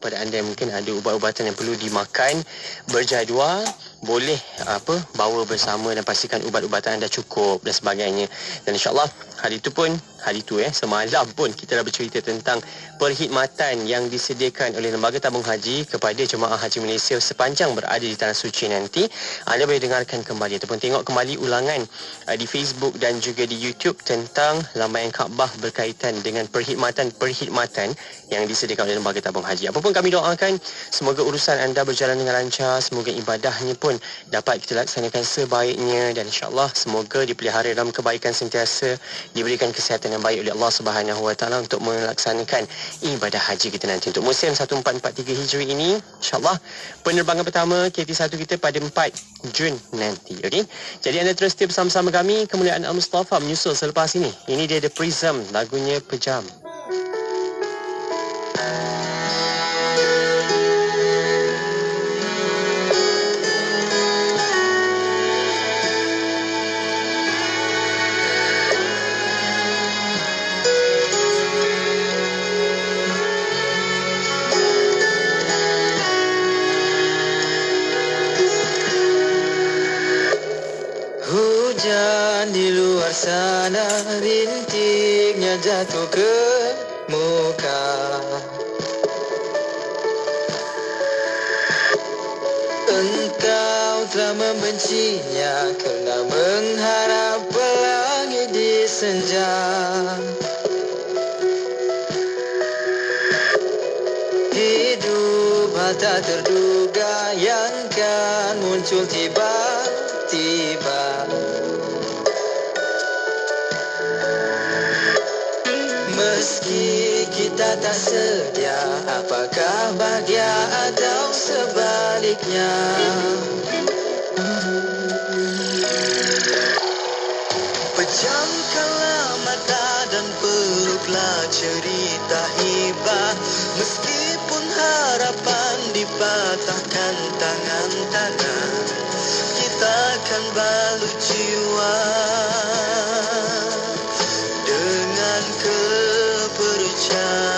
pada anda yang mungkin ada ubat-ubatan yang perlu dimakan berjadual, boleh bawa bersama dan pastikan ubat-ubatan anda cukup dan sebagainya. Dan insyaAllah hari itu semalam pun kita dah bercerita tentang perkhidmatan yang disediakan oleh Lembaga Tabung Haji kepada jemaah haji Malaysia sepanjang berada di Tanah Suci nanti. Anda boleh dengarkan kembali ataupun tengok kembali ulangan di Facebook dan juga di YouTube tentang lambaian Kaabah berkaitan dengan perkhidmatan yang disediakan oleh Lembaga Tabung Haji. Apapun kami doakan, semoga urusan anda berjalan dengan lancar, semoga ibadahnya pun dapat kita laksanakan sebaiknya dan insyaAllah semoga dipelihara dalam kebaikan sentiasa, diberikan kesihatan yang baik oleh Allah Subhanahu Wa Taala untuk melaksanakan ibadah haji kita nanti untuk musim 1443 Hijri ini. InsyaAllah penerbangan pertama KT1 kita pada 4 Jun nanti. Okey. Jadi anda terus stay bersama-sama kami. Kemuliaan Al-Mustafa menyusul selepas ini. Ini dia The Prism, lagunya Pejam. Hujan di luar sana, rintiknya jatuh ke muka. Engkau telah membencinya kerana mengharap pelangi di senja. Hidup tak terduga yang kan muncul tiba-tiba. Meski kita tak sedia, apakah bahagia atau sebaliknya? Pejamkanlah mata dan peluklah cerita hibah. Meskipun harapan dipatahkan tangan-tangan, kita akan balut jiwa dengan kepercayaan.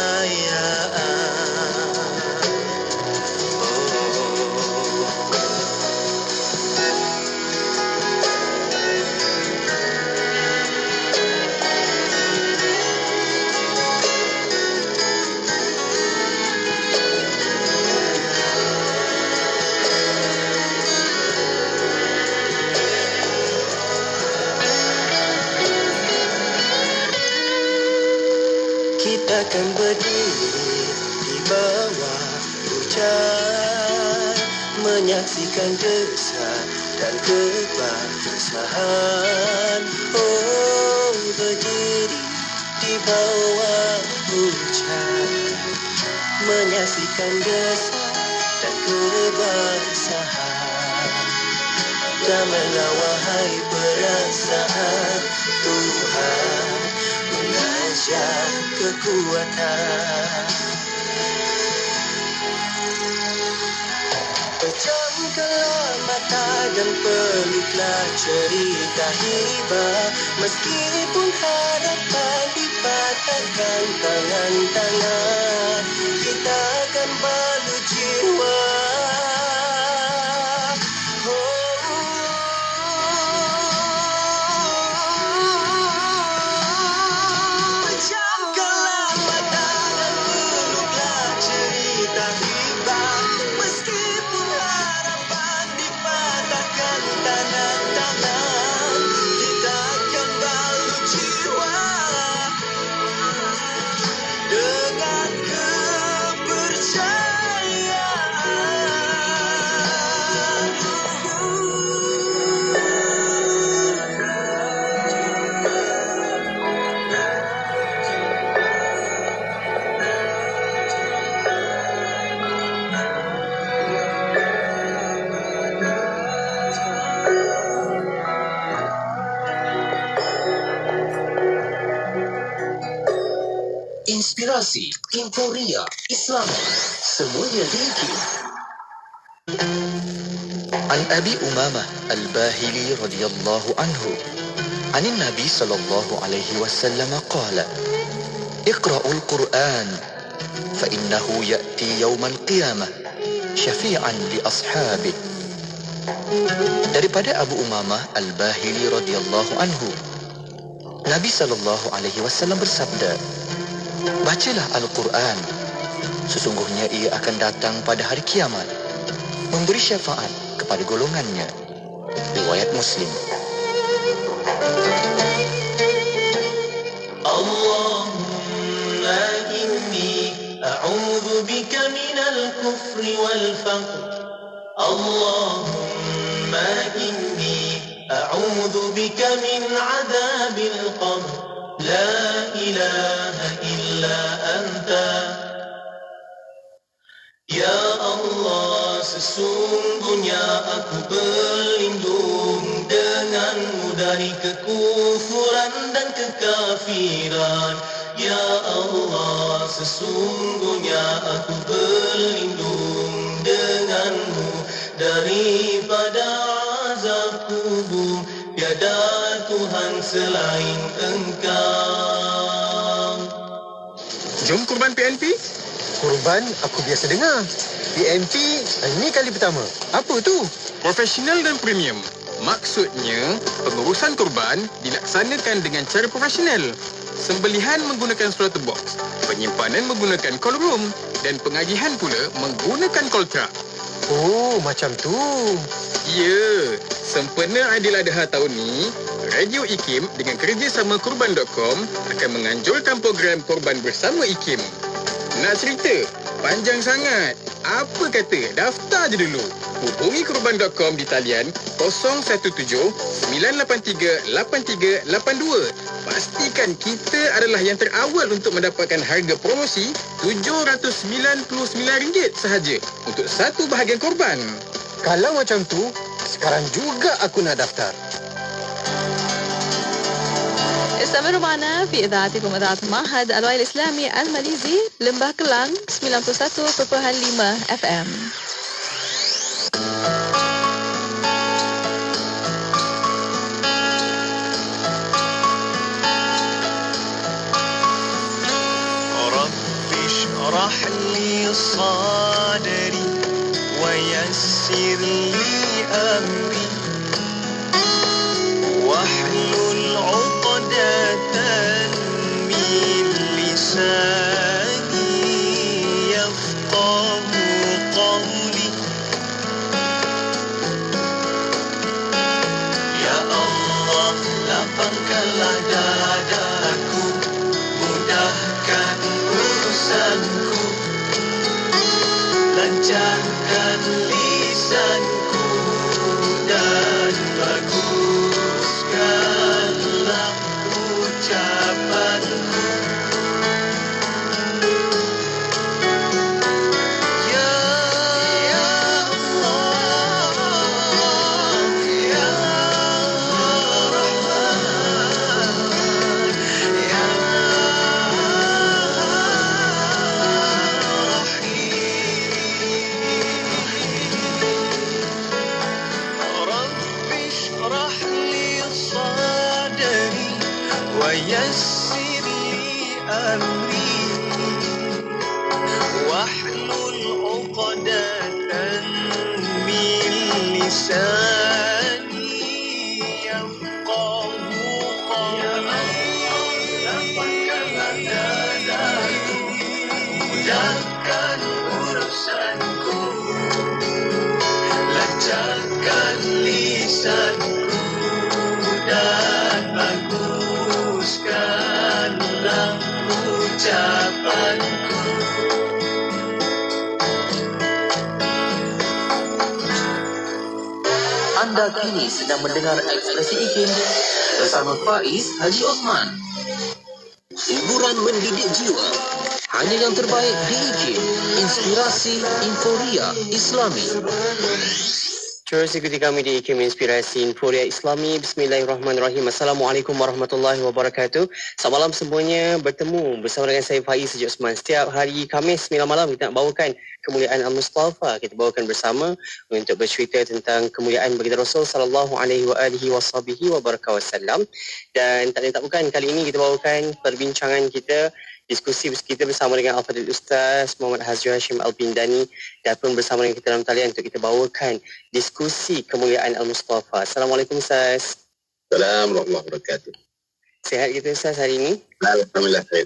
Kita akan berdiri di bawah hujan, menyaksikan desah dan kebasahan. Oh, berdiri di bawah hujan, menyaksikan desah dan kebasahan. Damailah wahai perasaan, Tuhan mengajar kekuatan. Pejamkanlah mata dan peluklah cerita hibah. Meskipun harapan dipatahkan tangan-tangan, kita akan balut jiwa. Inspirasi, Inforia, Islam, semuanya diikim. An Abi Umamah Al-Bahili radhiyallahu anhu, Anin Nabi sallallahu alaihi wasallam qala, Iqra'ul Qur'an فإنه يأتي يوم القيامة شفيعا لأصحابه. Daripada Abu Umamah Al-Bahili radhiyallahu anhu, Nabi SAW bersabda, bacalah Al-Quran, sesungguhnya ia akan datang pada hari kiamat, memberi syafaat kepada golongannya. Riwayat Muslim. Allahumma inni a'udzu bika minal kufri wal faqr. Allahumma inni a'udzu bika min 'adzabil qabr. La ilaha illa anta. Ya Allah, sesungguhnya aku berlindung denganmu dari kekufuran dan kekafiran. Ya Allah, sesungguhnya aku berlindung denganmu daripada azab kubur. Tiada Tuhan selain Engkau. Jom kurban PNP. Kurban aku biasa dengar. PNP ini kali pertama. Apa tu? Profesional dan premium. Maksudnya, pengurusan kurban dilaksanakan dengan cara profesional. Sembelihan menggunakan slaughter box, penyimpanan menggunakan cold room dan pengagihan pula menggunakan cold truck. Oh, macam tu. Ya, sempena Aidiladha tahun ni, Radio IKIM dengan kerjasama Kurban.com akan menganjurkan program Kurban bersama IKIM. Nak cerita? Panjang sangat. Apa kata? Daftar je dulu. Hubungi Kurban.com di talian 017-983-8382. Pastikan kita adalah yang terawal untuk mendapatkan harga promosi RM799 sahaja untuk satu bahagian korban. Kalau macam tu, sekarang juga aku nak daftar. استمروا معنا في إذاعة ومذاعة معهد الوعي الإسلامي الماليزي لمباه كلام 91.5 FM. رب اشرح لي صدري ويسر لي أمري واحلل عقدة من لساني يفقه قولي. Ya Allah, lapangkanlah dadaku, mudahkan urusanku, lancarkan lisanku dan baguskanlah ucapanku. Ya Allah, Ya Rahman, Ya Rabbi shrah li sadri wa yassir li amri wahlul 'uqdatan min lisani yafqahu qawli. Lapangkanlah dadaku, mudahkan urusanku, lancarkan lisanku dan baguskanlah ucapanku. Anda kini sedang mendengar Ekspresi IKIM bersama Faiz Haji Osman. Hiburan mendidik jiwa. Hanya yang terbaik di IKIM. Inspirasi Inforia Islami. Terus ikuti kami di IKIM Inspirasi Inforia Islami. Bismillahirrahmanirrahim. Assalamualaikum warahmatullahi wabarakatuh. Selamat malam semuanya. Bertemu bersama dengan saya Faiz Haji Osman. Setiap hari Khamis 9 malam kita nak bawakan kemuliaan Al-Mustafa. Kita bawakan bersama untuk bercerita tentang kemuliaan baginda Rasul sallallahu alaihi wasallam. Dan tak lain tak bukan, kali ini kita bawakan perbincangan kita diskusi kita bersama dengan Al-Fadhil Ustaz Muhammad Hazrul Hashim Al-Bindani dan pun bersama dengan kita dalam talian untuk kita bawakan diskusi kemuliaan Al-Mustafa. Assalamualaikum Ustaz. Assalamualaikum warahmatullahi wabarakatuh. Sihat kita Ustaz hari ini? Alhamdulillah khair.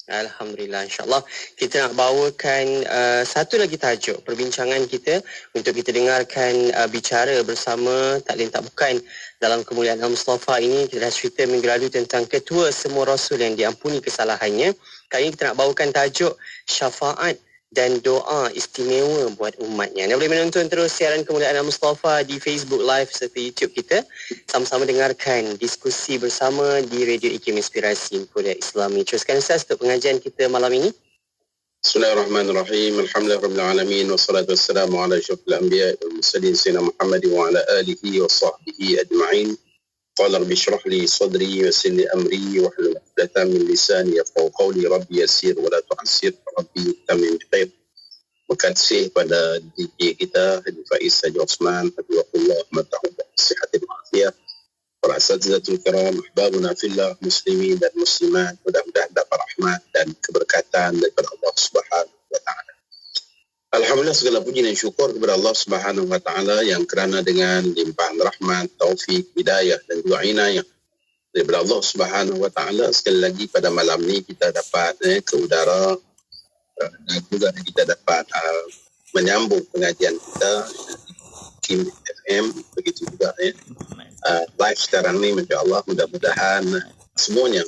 Alhamdulillah, insyaAllah kita nak bawakan satu lagi tajuk perbincangan kita untuk kita dengarkan bicara bersama tak lain tak bukan dalam kemuliaan Al-Mustafa ini. Kita dah cerita minggu lalu tentang ketua semua Rasul yang diampuni kesalahannya. Kali ini kita nak bawakan tajuk syafaat dan doa istimewa buat umatnya. Anda boleh menonton terus siaran kemuliaan Al-Mustafa di Facebook Live serta YouTube kita. Sama-sama dengarkan diskusi bersama di Radio IKIM Inspirasi Muda Islami. Teruskan Ustaz untuk pengajian kita malam ini. Bismillahirrahmanirrahim. Alhamdulillahirrahmanirrahim. Wassalatu wassalamu ala asyrafil anbiya'i wal mursalin sayyidina Muhammad wa ala alihi wa sahbihi ajma'in. Qala rabbi shrah li sadri wa yassir li amri wahlul 'uqdatam min lisani yafqahu qawli. Rabbi yassir wa la tu'assir. Rabbi tamim bi khair. Makasih pada DJ kita Haji Faiz Haji Osman Habibullah Matahubah Sihatin Ma'afiyah, para asatizatul kiram, ahbabuna fillah, muslimin dan muslimat, mudah-mudahan dapat rahmat dan keberkatan daripada Allah Subhanahu wa taala. Alhamdulillah, segala puji dan syukur kepada Allah Subhanahu wa taala yang kerana dengan limpahan rahmat, taufik, hidayah dan juga inayah daripada Allah Subhanahu wa taala, sekali lagi pada malam ni kita dapat ke udara dan juga kita dapat menyambung pengajian kita Kim FM, begitu juga live sekarang ni, masya-Allah. Mudah-mudahan semuanya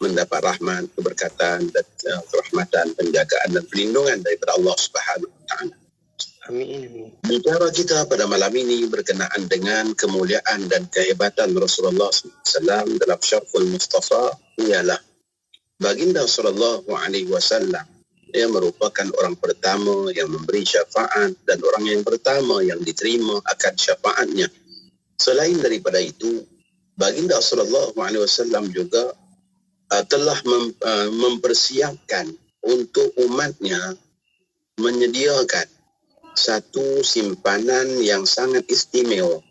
mendapat rahmat, keberkatan dan rahmatan, penjagaan dan perlindungan daripada Allah Subhanahu wa taala. Amin. Bicara kita pada malam ini berkenaan dengan kemuliaan dan kehebatan Rasulullah SAW dalam Syarful Mustafa ialah baginda sallallahu alaihi wasallam. Dia merupakan orang pertama yang memberi syafaat dan orang yang pertama yang diterima akan syafaatnya. Selain daripada itu, baginda sallallahu alaihi wasallam juga telah mempersiapkan untuk umatnya menyediakan satu simpanan yang sangat istimewa,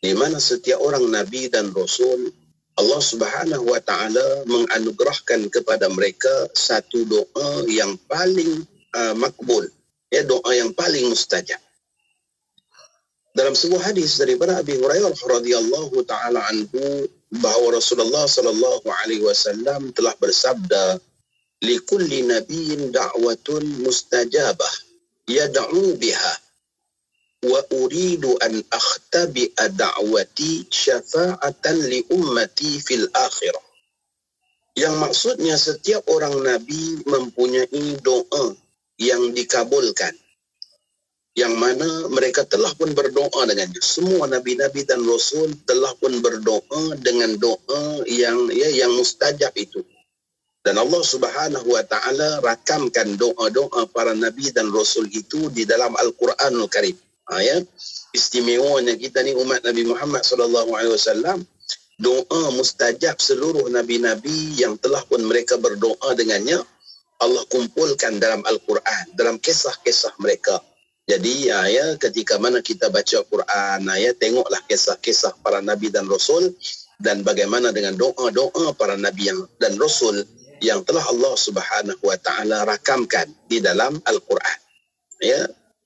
di mana setiap orang Nabi dan Rasul, Allah Subhanahu wa taala menganugerahkan kepada mereka satu doa yang paling makbul, doa yang paling mustajab. Dalam sebuah hadis daripada Abi Hurairah radhiyallahu taala anhu bahawa Rasulullah sallallahu alaihi wasallam telah bersabda, "Likulli nabiyyin da'watun mustajabah yad'u biha wa uridu an akhtabi'a da'wati syafa'atan li ummati fil akhirah." Yang maksudnya setiap orang Nabi mempunyai doa yang dikabulkan, yang mana mereka telah pun berdoa dengannya. Semua Nabi-Nabi dan Rasul telah pun berdoa dengan doa yang mustajab itu. Dan Allah Subhanahu wa taala rakamkan doa-doa para Nabi dan Rasul itu di dalam Al-Quranul Karim. Istimewanya kita ni umat Nabi Muhammad SAW, doa mustajab seluruh Nabi-Nabi yang telah pun mereka berdoa dengannya, Allah kumpulkan dalam Al-Quran, dalam kisah-kisah mereka. Jadi ketika mana kita baca Quran, tengoklah kisah-kisah para Nabi dan Rasul dan bagaimana dengan doa-doa para Nabi dan Rasul yang telah Allah Subhanahu wa taala rakamkan di dalam Al-Quran.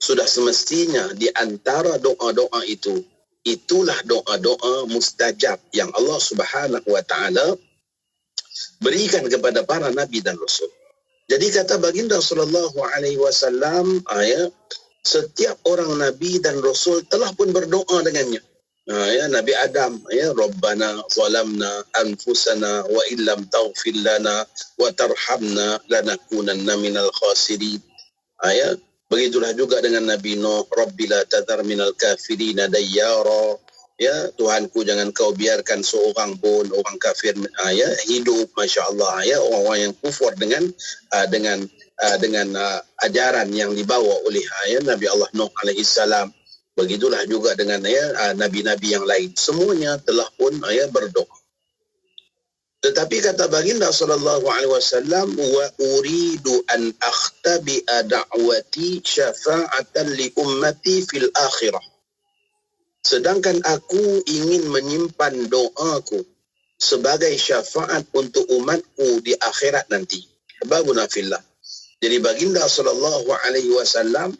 Sudah semestinya di antara doa-doa itu, itulah doa-doa mustajab yang Allah Subhanahu wa taala berikan kepada para nabi dan rasul. Jadi kata baginda sallallahu alaihi wasallam, setiap orang nabi dan rasul telah pun berdoa dengannya. Nabi Adam, Rabbana zalamna anfusana wa illam taghfir lana wa tarhamna lanakunanna minal khasirin. Begitulah juga dengan Nabi Nuh, Rabbi la tadhar minal kafirina dayyara. Tuhanku jangan kau biarkan seorang pun orang kafir hidup, masya-Allah, orang-orang yang kufur dengan ajaran yang dibawa oleh Nabi Allah Nuh alaihi salam. Begitulah juga dengan nabi-nabi yang lain. Semuanya telah pun berdoa. Tetapi kata baginda sallallahu alaihi wasallam, wa uridu an akhtabi'a da'wati syafa'atan li ummati fil akhirah. Sedangkan aku ingin menyimpan doaku sebagai syafaat untuk umatku di akhirat nanti. ahbabuna fillah. Jadi baginda sallallahu alaihi wasallam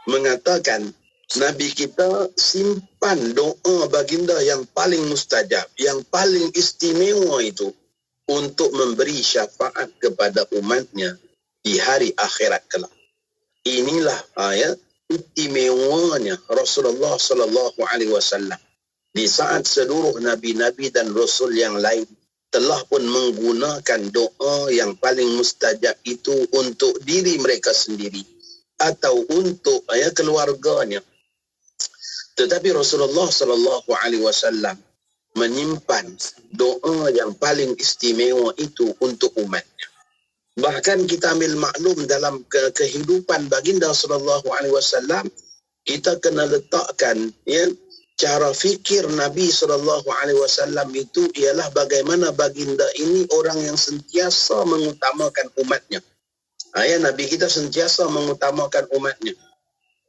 mengatakan Nabi kita simpan doa baginda yang paling mustajab, yang paling istimewa itu untuk memberi syafaat kepada umatnya di hari akhirat kelak. Inilah istimewanya Rasulullah sallallahu alaihi wasallam. Di saat seluruh nabi-nabi dan rasul yang lain telah pun menggunakan doa yang paling mustajab itu untuk diri mereka sendiri atau untuk keluarganya. Tetapi Rasulullah sallallahu alaihi wasallam menyimpan doa yang paling istimewa itu untuk umatnya. Bahkan kita ambil maklum dalam kehidupan baginda sallallahu alaihi wasallam, kita kena letakkan cara fikir Nabi SAW itu ialah bagaimana baginda ini orang yang sentiasa mengutamakan umatnya. Nabi kita sentiasa mengutamakan umatnya.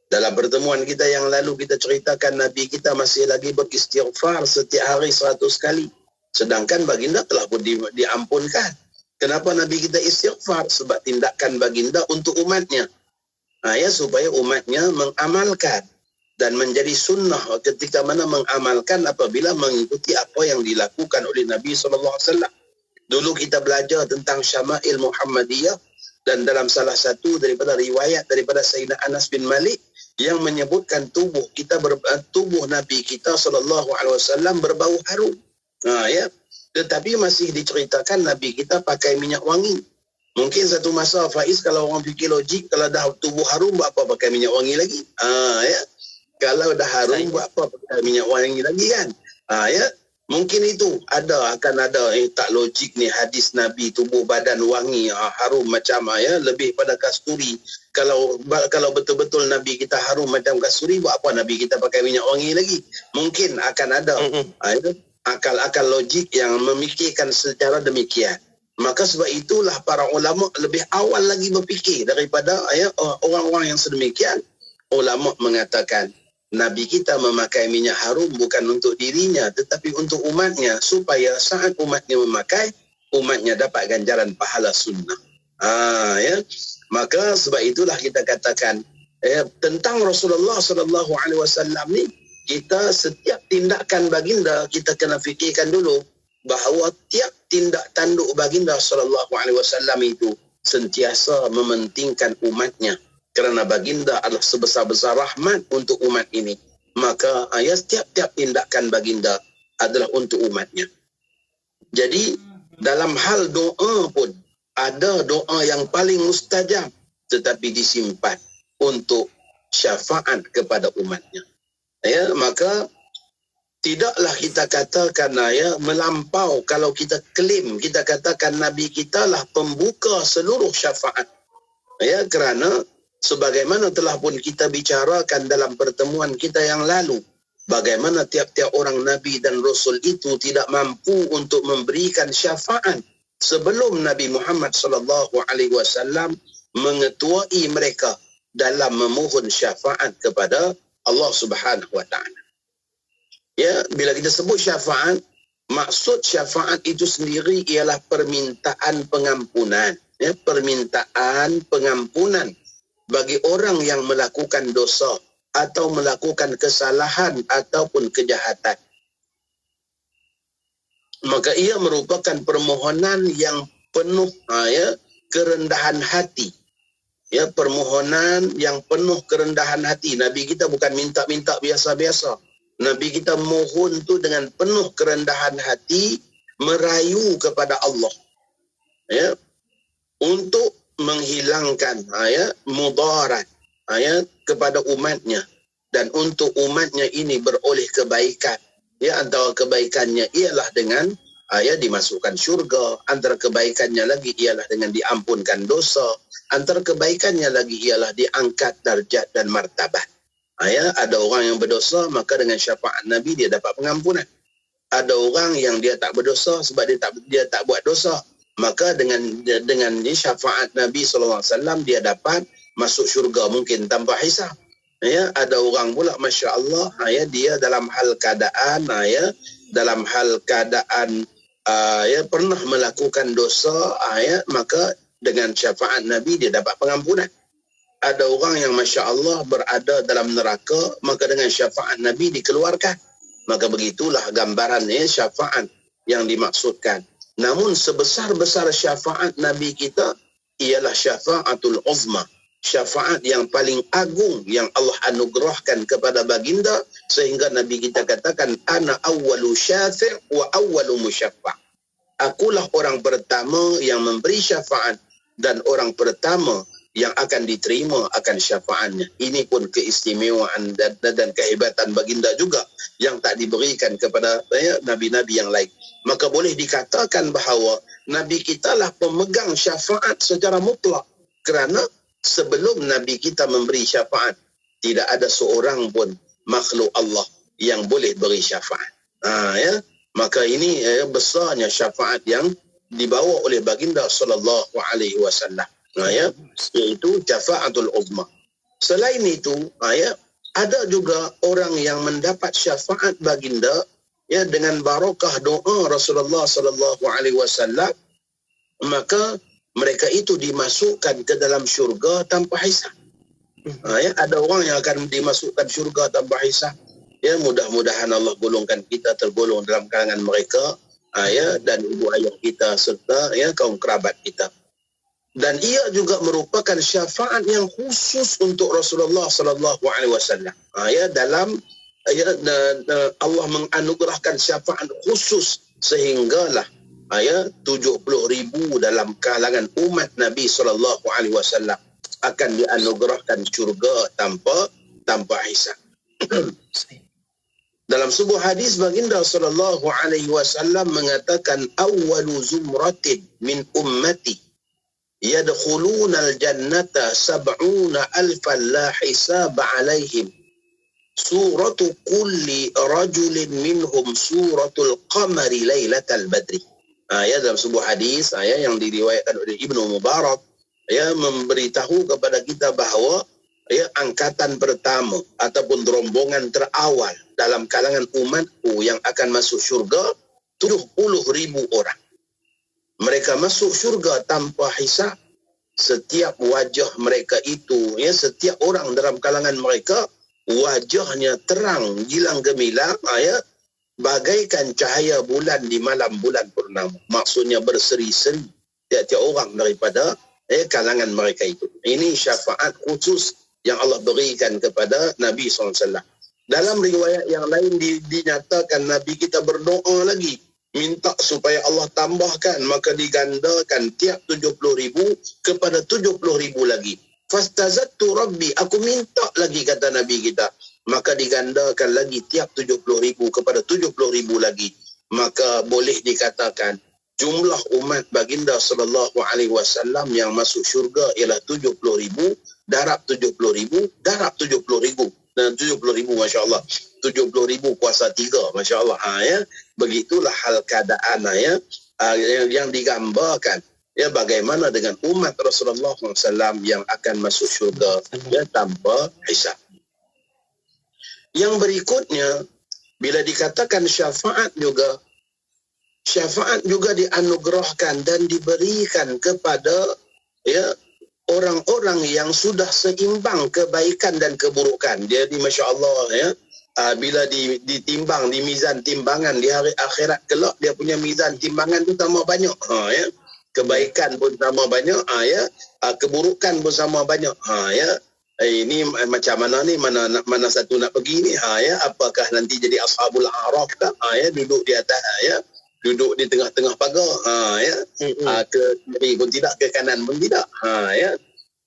Dalam pertemuan kita yang lalu kita ceritakan Nabi kita masih lagi beristighfar setiap hari 100 kali. Sedangkan baginda telah pun diampunkan. Kenapa Nabi kita istighfar? Sebab tindakan baginda untuk umatnya. Supaya umatnya mengamalkan. Dan menjadi sunnah ketika mana mengamalkan apabila mengikuti apa yang dilakukan oleh Nabi SAW. Dulu kita belajar tentang Syama'il Muhammadiyah dan dalam salah satu daripada riwayat daripada Sayyidina Anas bin Malik yang menyebutkan tubuh Nabi kita SAW berbau harum. Tetapi masih diceritakan Nabi kita pakai minyak wangi. Mungkin satu masa Faiz kalau orang fikir logik, kalau dah tubuh harum buat apa pakai minyak wangi lagi? Kalau dah harum buat apa pakai minyak wangi lagi kan? Mungkin itu akan ada tak logik ni hadis Nabi tubuh badan wangi harum macam lebih pada kasturi. Kalau betul-betul Nabi kita harum macam kasturi, buat apa Nabi kita pakai minyak wangi lagi? Mungkin akan ada akal-akal logik yang memikirkan secara demikian. Maka sebab itulah para ulama lebih awal lagi berfikir daripada orang-orang yang sedemikian. Ulama mengatakan Nabi kita memakai minyak harum bukan untuk dirinya tetapi untuk umatnya, supaya saat umatnya memakai, umatnya dapat ganjaran pahala sunnah. Maka sebab itulah kita katakan tentang Rasulullah SAW ni, kita setiap tindakan baginda kita kena fikirkan dulu bahawa tiap tindak tanduk baginda SAW itu sentiasa mementingkan umatnya. Kerana baginda adalah sebesar-besar rahmat untuk umat ini. Maka setiap tindakan baginda adalah untuk umatnya. Jadi dalam hal doa pun ada doa yang paling mustajab tetapi disimpan untuk syafaat kepada umatnya. Maka tidaklah kita katakan melampau kalau kita klaim, kita katakan Nabi kita lah pembuka seluruh syafaat. Kerana sebagaimana telah pun kita bicarakan dalam pertemuan kita yang lalu, bagaimana tiap-tiap orang Nabi dan Rasul itu tidak mampu untuk memberikan syafaat sebelum Nabi Muhammad SAW mengetuai mereka dalam memohon syafaat kepada Allah Subhanahu Wa Taala. Bila kita sebut syafaat, maksud syafaat itu sendiri ialah permintaan pengampunan. Permintaan pengampunan bagi orang yang melakukan dosa atau melakukan kesalahan ataupun kejahatan. Maka ia merupakan permohonan yang penuh kerendahan hati. Permohonan yang penuh kerendahan hati. Nabi kita bukan minta-minta biasa-biasa. Nabi kita mohon tu dengan penuh kerendahan hati, merayu kepada Allah. Untuk menghilangkan mudarat kepada umatnya, dan untuk umatnya ini beroleh kebaikan. Antara kebaikannya ialah dengan dimasukkan syurga, antara kebaikannya lagi ialah dengan diampunkan dosa, antara kebaikannya lagi ialah diangkat darjat dan martabat. Ada orang yang berdosa, maka dengan syafaat Nabi dia dapat pengampunan. Ada orang yang dia tak berdosa sebab dia tak buat dosa, maka dengan syafaat Nabi SAW dia dapat masuk syurga mungkin tanpa hisab. Ada orang pula Masya Allah dia dalam hal keadaan pernah melakukan dosa, maka dengan syafaat Nabi dia dapat pengampunan. Ada orang yang Masya Allah berada dalam neraka, maka dengan syafaat Nabi dikeluarkan. Maka begitulah gambarannya syafaat yang dimaksudkan. Namun sebesar-besar syafaat Nabi kita ialah syafaatul uzma. Syafaat yang paling agung yang Allah anugerahkan kepada baginda, sehingga Nabi kita katakan ana awwalu syafi' wa awwalu musyaffa'. Akulah orang pertama yang memberi syafaat dan orang pertama yang akan diterima akan syafaatnya. Ini pun keistimewaan dan kehebatan baginda juga yang tak diberikan kepada nabi-nabi yang lain. Maka boleh dikatakan bahawa Nabi kita lah pemegang syafaat secara mutlak, kerana sebelum Nabi kita memberi syafaat, tidak ada seorang pun makhluk Allah yang boleh beri syafaat. Maka ini besarnya syafaat yang dibawa oleh baginda sallallahu alaihi wasallam. Iaitu syafaatul uzma. Selain itu, ada juga orang yang mendapat syafaat baginda dengan barakah doa Rasulullah sallallahu alaihi wasallam, maka mereka itu dimasukkan ke dalam syurga tanpa hisab. Ada orang yang akan dimasukkan syurga tanpa hisab. Mudah-mudahan Allah golongkan kita tergolong dalam kalangan mereka, dan ibu ayah kita serta kaum kerabat kita. Dan ia juga merupakan syafaat yang khusus untuk Rasulullah sallallahu alaihi wasallam. Dalam Allah menganugerahkan syafaat khusus sehinggalah 70,000 dalam kalangan umat Nabi sallallahu alaihi wasallam akan dianugerahkan syurga tanpa hisab. Dalam sebuah hadis baginda sallallahu alaihi wasallam mengatakan awwalu zumratin min ummati yadkhuluna al-jannata 70,000 la hisab alaihim suratu kulli rajulin minhum suratul qamari lailatal badri. Dalam sebuah hadis yang diriwayatkan oleh Ibnu Mubarak memberitahu kepada kita bahawa angkatan pertama ataupun rombongan terawal dalam kalangan umatku yang akan masuk syurga 70,000 orang. Mereka masuk syurga tanpa hisab. Setiap wajah mereka itu, setiap orang dalam kalangan mereka wajahnya terang gilang gemilang, bagaikan cahaya bulan di malam bulan purnama. Maksudnya berseri-seri tiap-tiap orang daripada kalangan mereka itu. Ini syafaat khusus yang Allah berikan kepada Nabi SAW. Dalam riwayat yang lain dinyatakan Nabi kita berdoa lagi, minta supaya Allah tambahkan, maka digandakan tiap 70,000 kepada 70,000 lagi. Fastazattu Rabbi, aku minta lagi, kata Nabi kita, maka digandakan lagi tiap 70,000 kepada 70,000 lagi. Maka boleh dikatakan jumlah umat baginda sallallahu alaihi wasallam yang masuk syurga ialah 70,000, darab 70,000, darab 70,000. Dan 70,000, Masya Allah. 70,000 kuasa 3, Masya Allah. Begitulah hal keadaan yang digambarkan. Bagaimana dengan umat Rasulullah SAW yang akan masuk syurga tanpa hisab. Yang berikutnya, bila dikatakan syafaat juga dianugerahkan dan diberikan kepada orang-orang yang sudah seimbang kebaikan dan keburukan. Jadi Masya Allah bila ditimbang di mizan timbangan di hari akhirat kelak, dia punya mizan timbangan tu tambah banyak. Kebaikan pun sama banyak, keburukan pun sama banyak. Ini macam mana ni, mana satu nak pergi ni, apakah nanti jadi ashabul a'raf tak, duduk di atas, duduk di tengah-tengah pagar, ke kiri pun tidak, ke kanan pun tidak,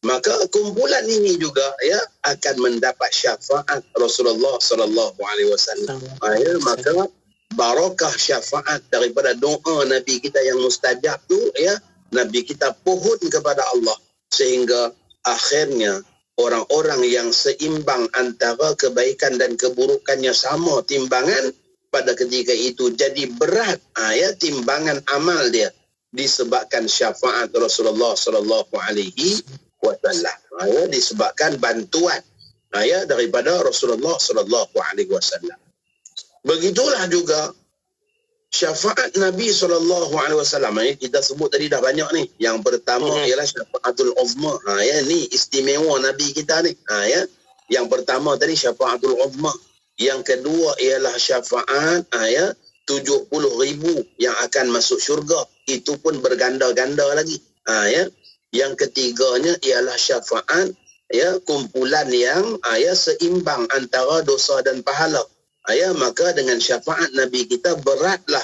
maka kumpulan ini juga akan mendapat syafaat Rasulullah sallallahu alaihi wasallam. Maka barakah syafaat daripada doa Nabi kita yang mustajab tu, Nabi kita pohon kepada Allah, sehingga akhirnya orang-orang yang seimbang antara kebaikan dan keburukannya sama timbangan, pada ketika itu jadi berat timbangan amal dia disebabkan syafaat Rasulullah sallallahu alaihi wasallam, disebabkan bantuan daripada Rasulullah sallallahu alaihi wasallam. Begitulah juga Syafaat Nabi SAW, kita sebut tadi dah banyak ni. Yang pertama ialah syafaatul uzma. Ya, ni istimewa Nabi kita ni. Ya. Yang pertama tadi syafaatul uzma. Yang kedua ialah syafaat 70,000 yang akan masuk syurga. Itu pun berganda-ganda lagi. Ya. Yang ketiganya ialah syafaat kumpulan yang seimbang antara dosa dan pahala. Maka dengan syafaat Nabi kita beratlah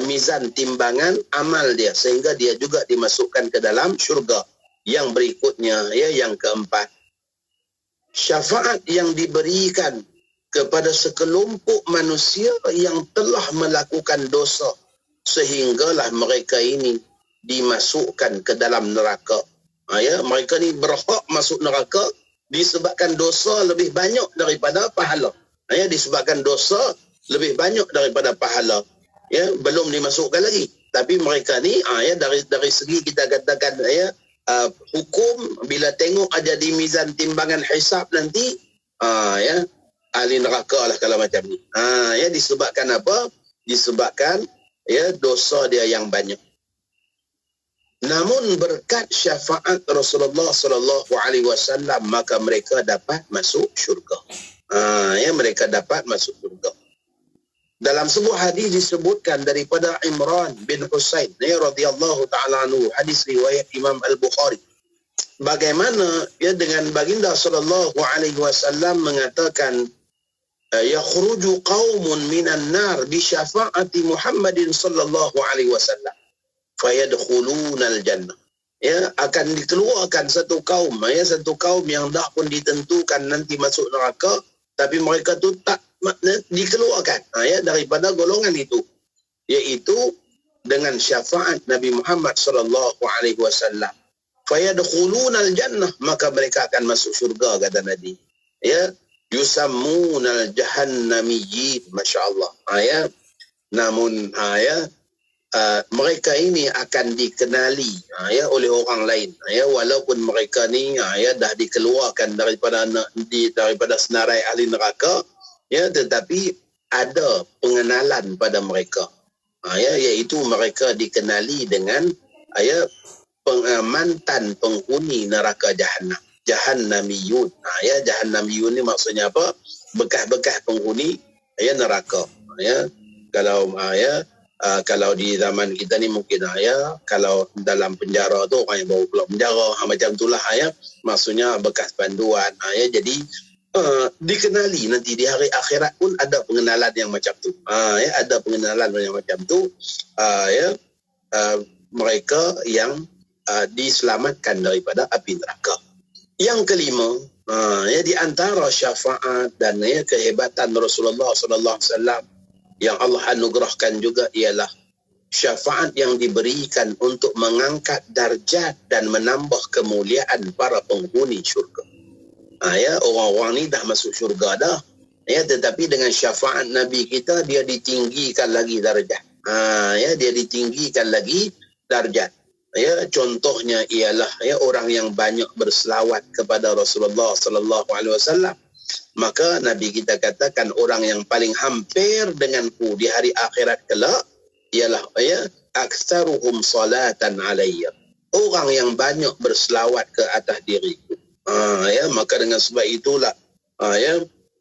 mizan timbangan amal dia sehingga dia juga dimasukkan ke dalam syurga. Yang berikutnya yang keempat, syafaat yang diberikan kepada sekelompok manusia yang telah melakukan dosa sehinggalah mereka ini dimasukkan ke dalam neraka. Mereka ni berhak masuk neraka disebabkan dosa lebih banyak daripada pahala. Disebabkan dosa lebih banyak daripada pahala. Belum dimasukkan lagi. Tapi mereka ni dari segi kita katakan hukum, bila tengok aja di mizan timbangan hisab nanti ahli neraka lah kalau macam ni. Disebabkan apa? Disebabkan dosa dia yang banyak. Namun berkat syafaat Rasulullah SAW maka mereka dapat masuk syurga. Mereka dapat masuk syurga. Dalam sebuah hadis disebutkan daripada Imran bin Husain radhiyallahu taala anhu, hadis riwayat Imam Al-Bukhari, bagaimana dengan baginda sallallahu alaihi wasallam mengatakan yakhruju qaumun minan nar bi syafaati Muhammadin sallallahu alaihi wasallam fayadkhulunal jannah. Akan dikeluarkan satu kaum yang dah pun ditentukan nanti masuk neraka, tapi mereka tu tak dikeluarkan daripada golongan itu, iaitu dengan syafaat Nabi Muhammad sallallahu alaihi wasallam. Fayadkhulunal jannah, maka mereka akan masuk syurga, kata Nabi. Yusammunal jahannamiyyin, masya-Allah. Namun mereka ini akan dikenali oleh orang lain, walaupun mereka ni dah dikeluarkan daripada senarai ahli neraka, tetapi ada pengenalan pada mereka, iaitu mereka dikenali dengan mantan penghuni neraka Jahannam, Jahannamiyun. Jahannamiyun ni maksudnya apa? Bekas-bekas penghuni neraka. Kalau di zaman kita ni mungkin kalau dalam penjara tu orang yang baru keluar penjara macam itulah maksudnya bekas panduan. Jadi dikenali nanti di hari akhirat pun ada pengenalan yang macam tu. Ada pengenalan yang macam tu. Mereka yang diselamatkan daripada api neraka. Yang kelima, di antara syafaat dan kehebatan Rasulullah sallallahu alaihi wasallam yang Allah anugerahkan juga ialah syafaat yang diberikan untuk mengangkat darjat dan menambah kemuliaan para penghuni syurga. Orang-orang ni dah masuk syurga dah. Tetapi dengan syafaat Nabi kita, dia ditinggikan lagi darjat. Dia ditinggikan lagi darjat. Contohnya ialah orang yang banyak berselawat kepada Rasulullah sallallahu alaihi wasallam. Maka Nabi kita katakan orang yang paling hampir denganku di hari akhirat kelak ialah aktsaruhum salatan alayya, orang yang banyak berselawat ke atas diriku. Maka dengan sebab itulah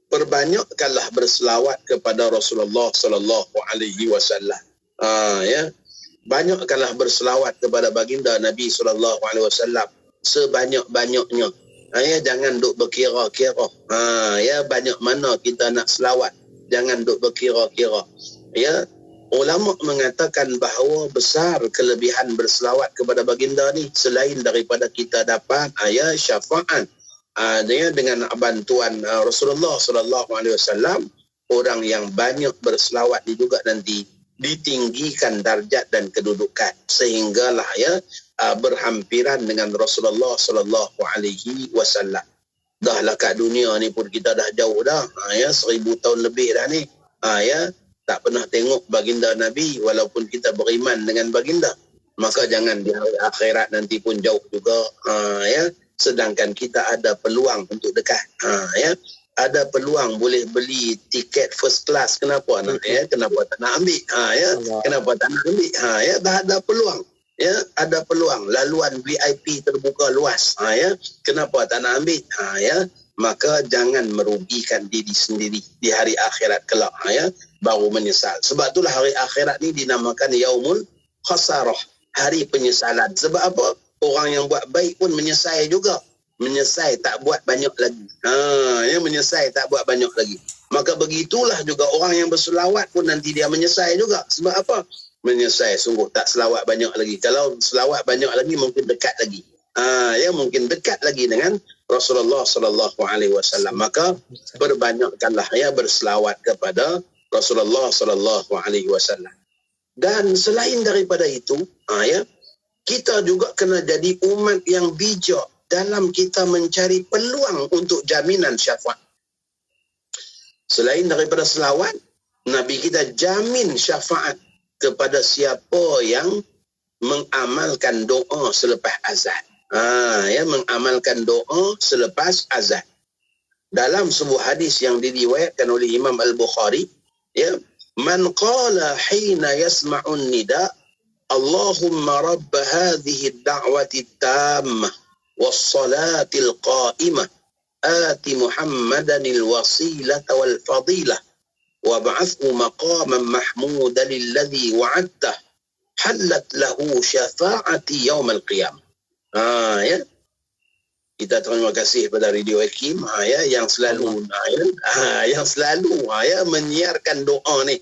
perbanyakkanlah berselawat kepada Rasulullah sallallahu alaihi wasallam. Banyakkanlah berselawat kepada baginda Nabi sallallahu alaihi wasallam sebanyak-banyaknya. Jangan duk berkira-kira. Banyak mana kita nak selawat. Jangan duk berkira-kira. Ulama mengatakan bahawa besar kelebihan berselawat kepada baginda ni selain daripada kita dapat syafaat dengan bantuan Rasulullah sallallahu alaihi wasallam. Orang yang banyak berselawat ni juga nanti ditinggikan darjat dan kedudukan sehinggalah berhampiran dengan Rasulullah sallallahu alaihi wasallam. Dahlah kat dunia ni pun kita dah jauh dah. 1000 tahun lebih dah ni. Tak pernah tengok baginda Nabi walaupun kita beriman dengan baginda. Maka jangan di hari akhirat nanti pun jauh juga. Sedangkan kita ada peluang untuk dekat. ada peluang boleh beli tiket first class, kenapa nak kenapa tak nak ambil kenapa tak nak ambil dah ada peluang, ada peluang, laluan VIP terbuka luas, kenapa tak nak ambil, maka jangan merugikan diri sendiri di hari akhirat kelak, baru menyesal. Sebab itulah hari akhirat ni dinamakan yaumul khasarah, hari penyesalan. Sebab apa? Orang yang buat baik pun menyesal juga, menyesal tak buat banyak lagi, menyesal tak buat banyak lagi. Maka begitulah juga orang yang berselawat pun nanti dia menyesal juga. Sebab apa? Menyesal sungguh tak selawat banyak lagi. Kalau selawat banyak lagi mungkin dekat lagi, mungkin dekat lagi dengan Rasulullah sallallahu alaihi wasallam. Maka perbanyakkanlah berselawat kepada Rasulullah sallallahu alaihi wasallam. Dan selain daripada itu, kita juga kena jadi umat yang bijak dalam kita mencari peluang untuk jaminan syafaat. Selain daripada selawat, Nabi kita jamin syafaat kepada siapa yang mengamalkan doa selepas azan. Mengamalkan doa selepas azan. Dalam sebuah hadis yang diriwayatkan oleh Imam Al-Bukhari, man qala hina yasma'un nida Allahumma rabb hadhihi ad-da'wati at-tammah was-salati al-qa'imah ati Muhammadan al-wasilata wal-fadilah wab'athhu maqaman mahmudan alladhi wa'adtah halat lahu syafa'ati yawm al-qiyamah. Kita terima kasih kepada Radio Hakim yang selalu menyiarkan doa ni,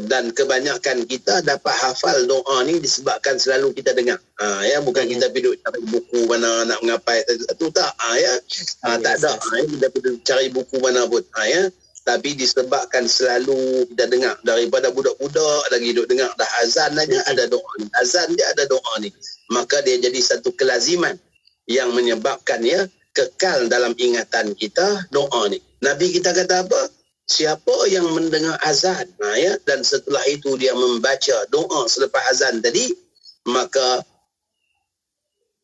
dan kebanyakan kita dapat hafal doa ni disebabkan selalu kita dengar, bukan kita pergi cari buku mana nak mengapai tu tak, tak ada, kita pergi cari buku mana pun, tapi disebabkan selalu kita dengar daripada budak-budak lagi duk dengar dah azan aja ada doa ni, azan dia ada doa ni, maka dia jadi satu kelaziman yang menyebabkan kekal dalam ingatan kita doa ni. Nabi kita kata apa? Siapa yang mendengar azan dan setelah itu dia membaca doa selepas azan tadi, maka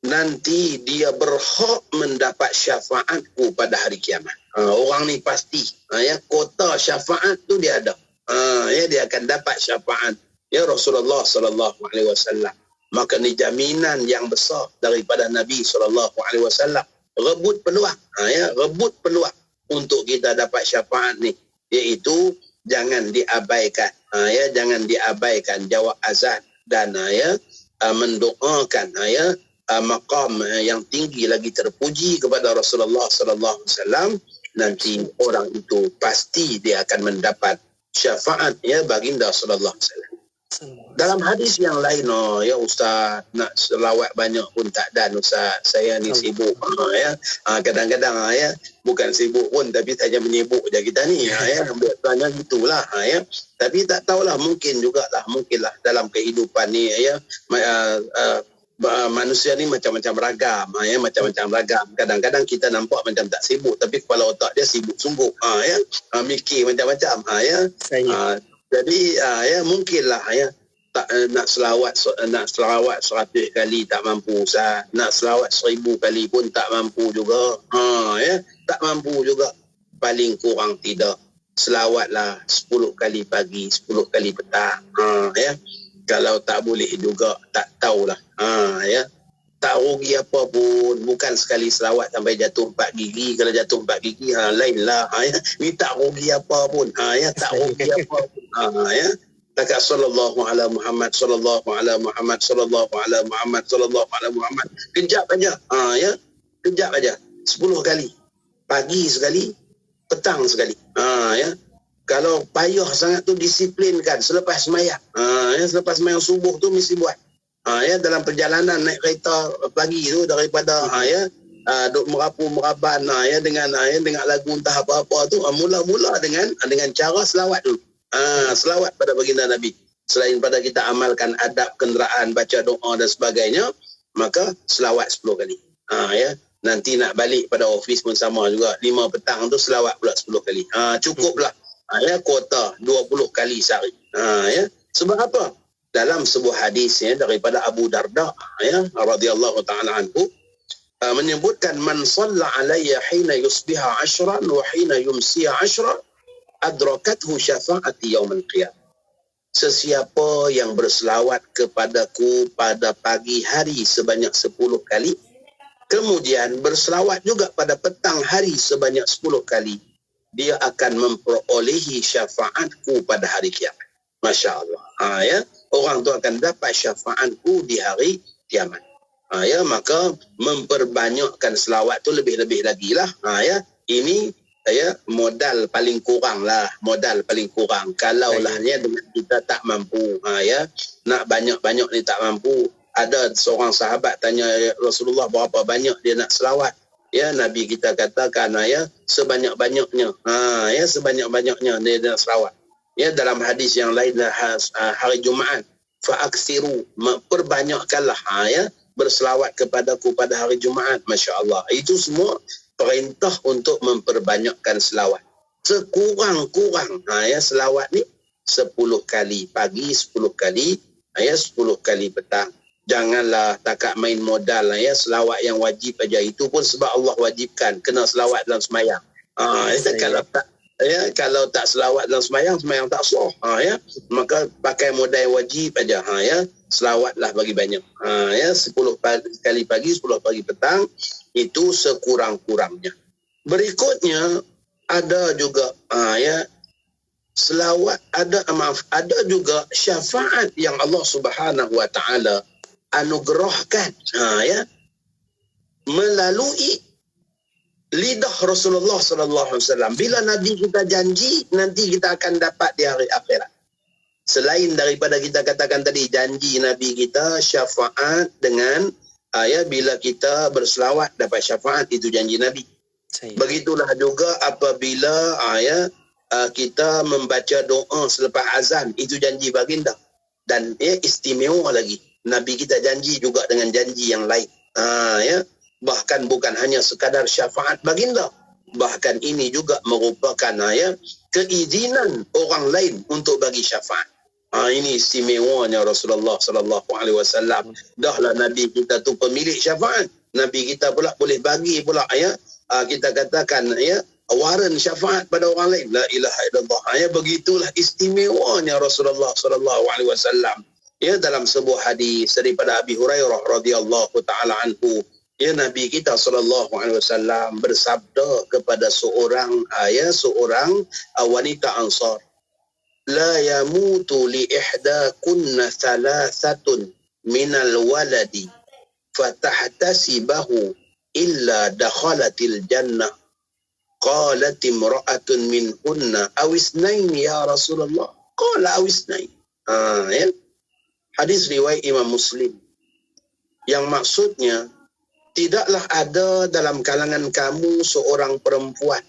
nanti dia berhak mendapat syafaatku pada hari kiamat. Orang ni pasti kota syafaat tu dia ada. Dia akan dapat syafaat Rasulullah sallallahu alaihi wasallam. Maka ni jaminan yang besar daripada Nabi sallallahu alaihi wasallam. Rebut peluang, rebut peluang untuk kita dapat syafaat ni, iaitu jangan diabaikan, jangan diabaikan jawab azan dan mendoakan maqam yang tinggi lagi terpuji kepada Rasulullah sallallahu alaihi wasallam. Nanti orang itu pasti dia akan mendapat syafaat baginda sallallahu alaihi wasallam. Dalam hadis yang lain, Ustaz, nak selawat banyak pun tak dan Ustaz, saya ni sibuk, kadang-kadang bukan sibuk pun tapi saja menyibuk je kita ni, biasanya gitulah, tapi tak tahulah, mungkinlah dalam kehidupan ni manusia ni macam-macam ragam, macam-macam ragam. Kadang-kadang kita nampak macam tak sibuk tapi kepala otak dia sibuk sungguh, mikir macam-macam, jadi mungkinlah tak nak selawat 100 kali tak mampu Ustaz, nak selawat 1000 kali pun tak mampu juga, tak mampu juga. Paling kurang tidak selawatlah 10 kali pagi, 10 kali petang, kalau tak boleh juga tak tahulah, tak rugi apa pun, bukan sekali selawat sampai jatuh 4 gigi. Kalau jatuh 4 gigi lainlah, ni tak rugi apa pun, tak rugi apa pun, takat sallallahu ala Muhammad sallallahu ala Muhammad sallallahu ala Muhammad sallallahu ala Muhammad, kejap aja, kejap aja 10 kali, pagi sekali, petang sekali, kalau payah sangat tu disiplinkan selepas sembahyang, selepas sembahyang subuh tu mesti buat, dalam perjalanan naik kereta pagi tu daripada duk merapu-meraban dengan lagu entah apa-apa tu, mula-mula dengan cara selawat dulu, selawat pada baginda Nabi. Selain pada kita amalkan adab kenderaan, baca doa dan sebagainya, maka selawat 10 kali, nanti nak balik pada ofis pun sama juga, 5 petang tu selawat pula 10 kali, cukuplah, kuota 20 kali sehari, sebab apa? Dalam sebuah hadis daripada Abu Darda radhiyallahu taala anhu, menyebutkan man shalla alayya hina yusbiha 'ashran wa hina yumsiya 'ashran adrakathu syafa'ati yaumil qiyamah. Sesiapa yang berselawat kepadaku pada pagi hari sebanyak 10 kali, kemudian berselawat juga pada petang hari sebanyak 10 kali, dia akan memperolehi syafaatku pada hari kiamat. Masya Allah. Ya, orang tu akan dapat syafaatku di hari kiamat. Ya, maka memperbanyakkan selawat tu lebih-lebih lagi lah. Ya, ini ya modal paling kurang lah, modal paling kurang. Kalau lah ni dengan kita tak mampu, ya nak banyak-banyak ni tak mampu. Ada seorang sahabat tanya Rasulullah berapa banyak dia nak selawat. Ya, Nabi kita katakan ya sebanyak-banyaknya. Ya sebanyak-banyaknya dia nak selawat. Ya, dalam hadis yang lain hari Jumaat, fa aksiru, perbanyakkanlah ya berselawat kepadaku pada hari Jumaat. Masya-Allah. Itu semua perintah untuk memperbanyakkan selawat. Sekurang-kurang ya selawat ni 10 kali pagi, 10 kali ya 10 kali petang. Janganlah takat main modal ya selawat yang wajib aja. Itu pun sebab Allah wajibkan kena selawat dalam sembahyang. Kalau tak selawat dalam sembahyang tak sah. Ya, maka pakai modal wajib aja. Ya, selawatlah bagi banyak. Ya, 10 kali pagi, 10 pagi petang, itu sekurang-kurangnya. Berikutnya ada juga ya selawat, ada juga syafaat yang Allah Subhanahu wa taala anugerahkan ya melalui lidah Rasulullah sallallahu alaihi wasallam. Bila Nabi kita janji nanti kita akan dapat di hari akhirat. Selain daripada kita katakan tadi janji Nabi kita syafaat dengan ya bila kita berselawat dapat syafaat, itu janji Nabi. Begitulah juga apabila kita membaca doa selepas azan, itu janji baginda. Dan ya istimewa lagi, Nabi kita janji juga dengan janji yang lain. Ya, bahkan bukan hanya sekadar syafaat baginda, bahkan ini juga merupakan ya keizinan orang lain untuk bagi syafaat. Ini istimewanya Rasulullah sallallahu alaihi wasallam. Dahlah Nabi kita tu pemilik syafaat. Nabi kita pula boleh bagi pula ya kita katakan ya waran syafaat pada orang lain. La ilaha illallah. Ya, begitulah istimewanya Rasulullah sallallahu alaihi wasallam. Ya, dalam sebuah hadis daripada Abi Hurairah radhiyallahu taala anhu, ya Nabi kita sallallahu alaihi wasallam bersabda kepada seorang wanita Ansar, la yamutu li ihdakunna thalathatun minal waladi fatahtasibahu illa dakhalatil jannah. Qalat imra'atun minhunna awisnain ya Rasulullah. Qala awisnain. Ya. Hadis riwayat Imam Muslim. Yang maksudnya, tidaklah ada dalam kalangan kamu seorang perempuan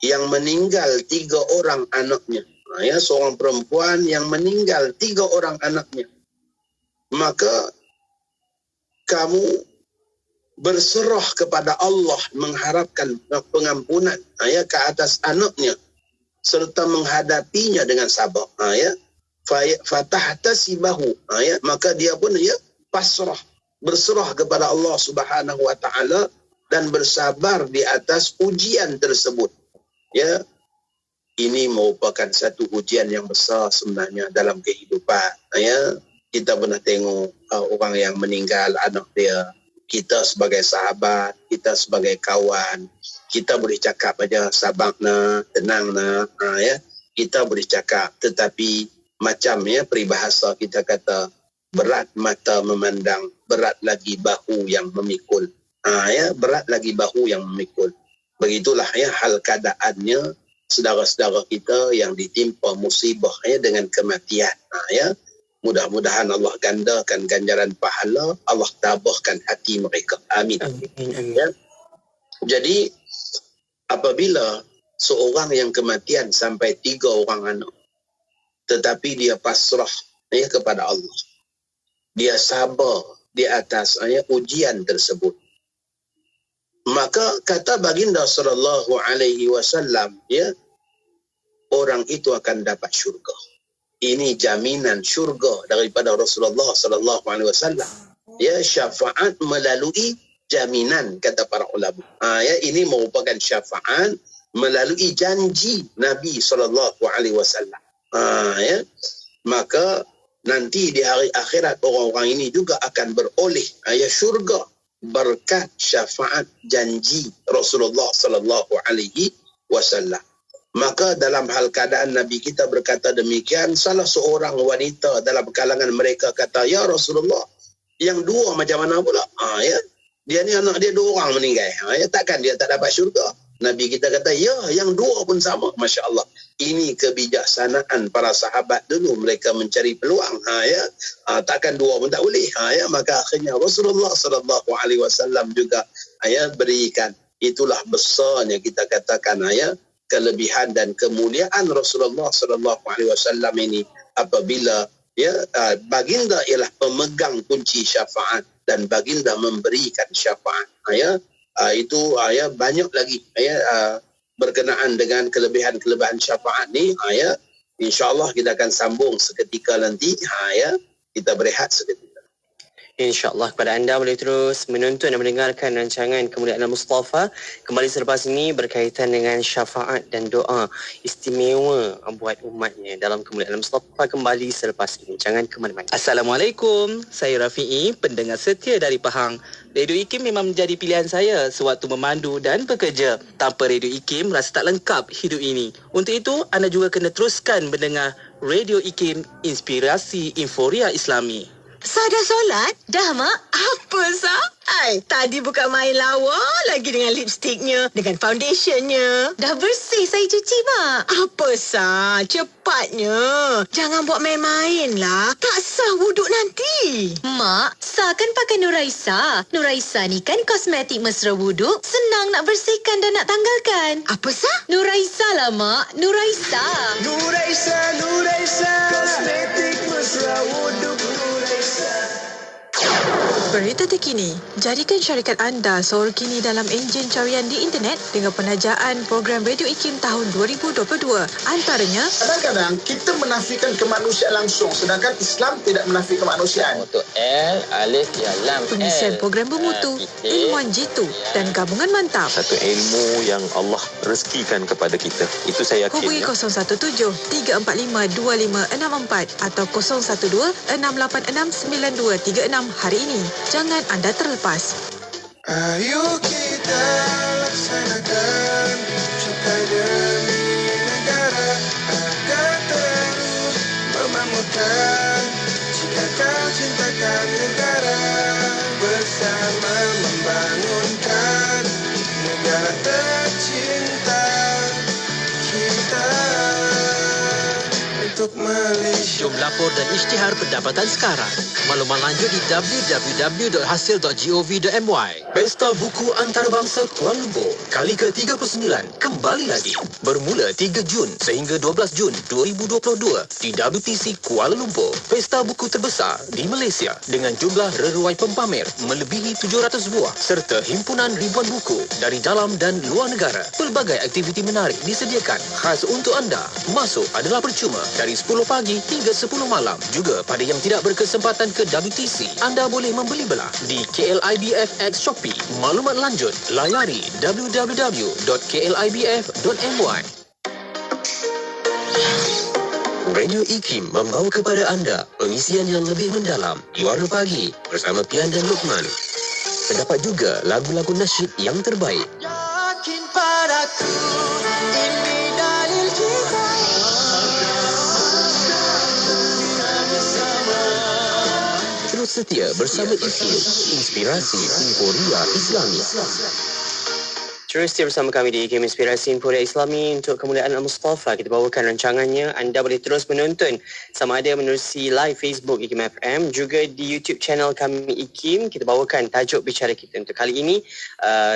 yang meninggal 3 orang anaknya. Ya, seorang perempuan yang meninggal 3 orang anaknya. Maka kamu berserah kepada Allah mengharapkan pengampunan ya ke atas anaknya serta menghadapinya dengan sabar. Ya. Fatahtasibahu, ya, maka dia pun ya pasrah, berserah kepada Allah Subhanahu wa taala dan bersabar di atas ujian tersebut. Ya, ini merupakan satu ujian yang besar sebenarnya dalam kehidupan. Ya, kita pernah tengok orang yang meninggal anak dia. Kita sebagai sahabat, kita sebagai kawan, kita boleh cakap aja sabarna, tenangna, ya. Kita boleh cakap, tetapi macam ya peribahasa kita kata, berat mata memandang, berat lagi bahu yang memikul. Ya, berat lagi bahu yang memikul. Begitulah ya hal keadaannya saudara-saudara kita yang ditimpa musibah ya dengan kematian. Ya, mudah-mudahan Allah gandakan ganjaran pahala, Allah tabahkan hati mereka. Amin. Amin. Ya. Jadi apabila seorang yang kematian sampai 3 orang anak, tetapi dia pasrah ya kepada Allah, dia sabar di atas ujian tersebut, maka kata baginda sallallahu alaihi wasallam, ya, orang itu akan dapat syurga. Ini jaminan syurga daripada Rasulullah sallallahu alaihi wasallam. Ya, syafaat melalui jaminan, kata para ulama. Ini merupakan syafaat melalui janji Nabi SAW. Maka nanti di hari akhirat orang-orang ini juga akan beroleh syurga berkat syafaat janji Rasulullah SAW. Maka dalam hal keadaan Nabi kita berkata demikian, salah seorang wanita dalam kalangan mereka kata, ya Rasulullah, yang dua macam mana pula? Dia ni anak dia 2 orang meninggal. Takkan dia tak dapat syurga? Nabi kita kata, ya, yang 2 pun sama. Masya Allah. Ini kebijaksanaan para sahabat dulu. Mereka mencari peluang. Takkan 2 pun tak boleh. Maka akhirnya Rasulullah SAW juga berikan. Itulah besarnya kita katakan kelebihan dan kemuliaan Rasulullah SAW ini apabila baginda ialah pemegang kunci syafaat dan baginda memberikan syafaat. Itu banyak lagi berkenaan dengan kelebihan-kelebihan syafaat ni. InsyaAllah kita akan sambung seketika nanti. Kita berehat seketika. InsyaAllah kepada anda boleh terus menonton dan mendengarkan rancangan Kemuliaan Al-Mustafa kembali selepas ini berkaitan dengan syafaat dan doa istimewa buat umatnya dalam Kemuliaan Al-Mustafa kembali selepas ini. Jangan ke mana-mana. Assalamualaikum, saya Rafi'i, pendengar setia dari Pahang. Radio IKIM memang menjadi pilihan saya sewaktu memandu dan bekerja. Tanpa Radio IKIM, rasa tak lengkap hidup ini. Untuk itu, anda juga kena teruskan mendengar Radio IKIM, Inspirasi Inforia Islami. Sah dah solat? Dah, Mak. Apa, Sah? Tadi bukan main lawa lagi dengan lipstiknya, dengan foundationnya. Dah bersih saya cuci, Mak. Apa, Sah? Cepatnya. Jangan buat main-main lah. Tak sah wuduk nanti. Mak, Sah kan pakai Nuraisa. Nuraisa ni kan kosmetik mesra wuduk. Senang nak bersihkan dan nak tanggalkan. Apa, Sah? Nuraisa lah, Mak. Nuraisa. Nuraisa. Kosmetik mesra wuduk Nuraisa. Berita terkini, jadikan syarikat anda seorang kini dalam enjin carian di internet dengan penajaan program Radio IKIM tahun 2022. Antaranya, kadang-kadang kita menafikan kemanusiaan langsung sedangkan Islam tidak menafikan kemanusiaan. Untuk L, Alif, Ya, Lam, pengisian program bermutu, ilmuwan jitu dan gabungan mantap. Satu ilmu yang Allah rezekikan kepada kita. Itu saya yakin. Hubungi 017-345-2564 atau 012-686-9236 hari ini. Jangan anda terlepas. Ayo kita laksanakan cinta demi negara agar terus memakmurkan. Jika kau cintakan negara, bersama membangunkan negara tercinta kita untuk Malaysia. Jom lapor dan isytihar pendapatan sekarang. Maklumat lanjut di www.hasil.gov.my. Pesta Buku Antarabangsa Kuala Lumpur kali ke-39 kembali lagi. Bermula 3 Jun sehingga 12 Jun 2022 di WTC Kuala Lumpur. Pesta buku terbesar di Malaysia dengan jumlah reruai pempamer melebihi 700 buah serta himpunan ribuan buku dari dalam dan luar negara. Pelbagai aktiviti menarik disediakan khas untuk anda. Masuk adalah percuma dari 10 pagi hingga 10 malam. Juga pada yang tidak berkesempatan ke WTC, anda boleh membeli belah di KLIBFX Shopee. Maklumat lanjut, layari www.klibf.my. Radio IKIM membawa kepada anda pengisian yang lebih mendalam di Warna Pagi bersama Pian dan Luqman. Terdapat juga lagu-lagu nasyid yang terbaik. Yakin padaku, ini dalil cinta. Terus setia bersama IKIM, Inspirasi Inforia Islami. Terus setia bersama kami di IKIM Inspirasi Inforia Islami untuk Kemuliaan Al-Mustafa. Kita bawakan rancangannya. Anda boleh terus menonton sama ada menerusi live Facebook IKIM FM, juga di YouTube channel kami IKIM. Kita bawakan tajuk bicara kita untuk kali ini.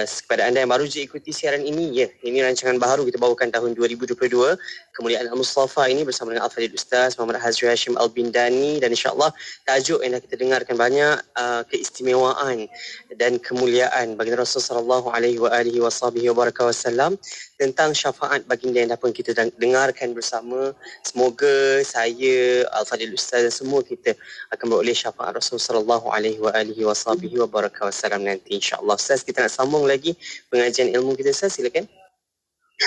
Kepada anda yang baru je ikuti siaran ini, ini rancangan baru kita bawakan tahun 2022. Kemuliaan Al-Mustafa ini bersama dengan Al-Fadhil Ustaz Muhammad Hazri Hashim Al-Bindani, dan insyaAllah tajuk yang dah kita dengarkan banyak keistimewaan dan kemuliaan baginda Rasulullah SAW wasallam tentang syafaat baginda yang dapat kita dengarkan bersama. Semoga saya, Al-Fadil Ustaz dan semua kita akan beroleh syafaat Rasulullah sallallahu wasallam nanti, insya-Allah. Ustaz, kita nak sambung lagi pengajian ilmu kita. Ustaz, silakan.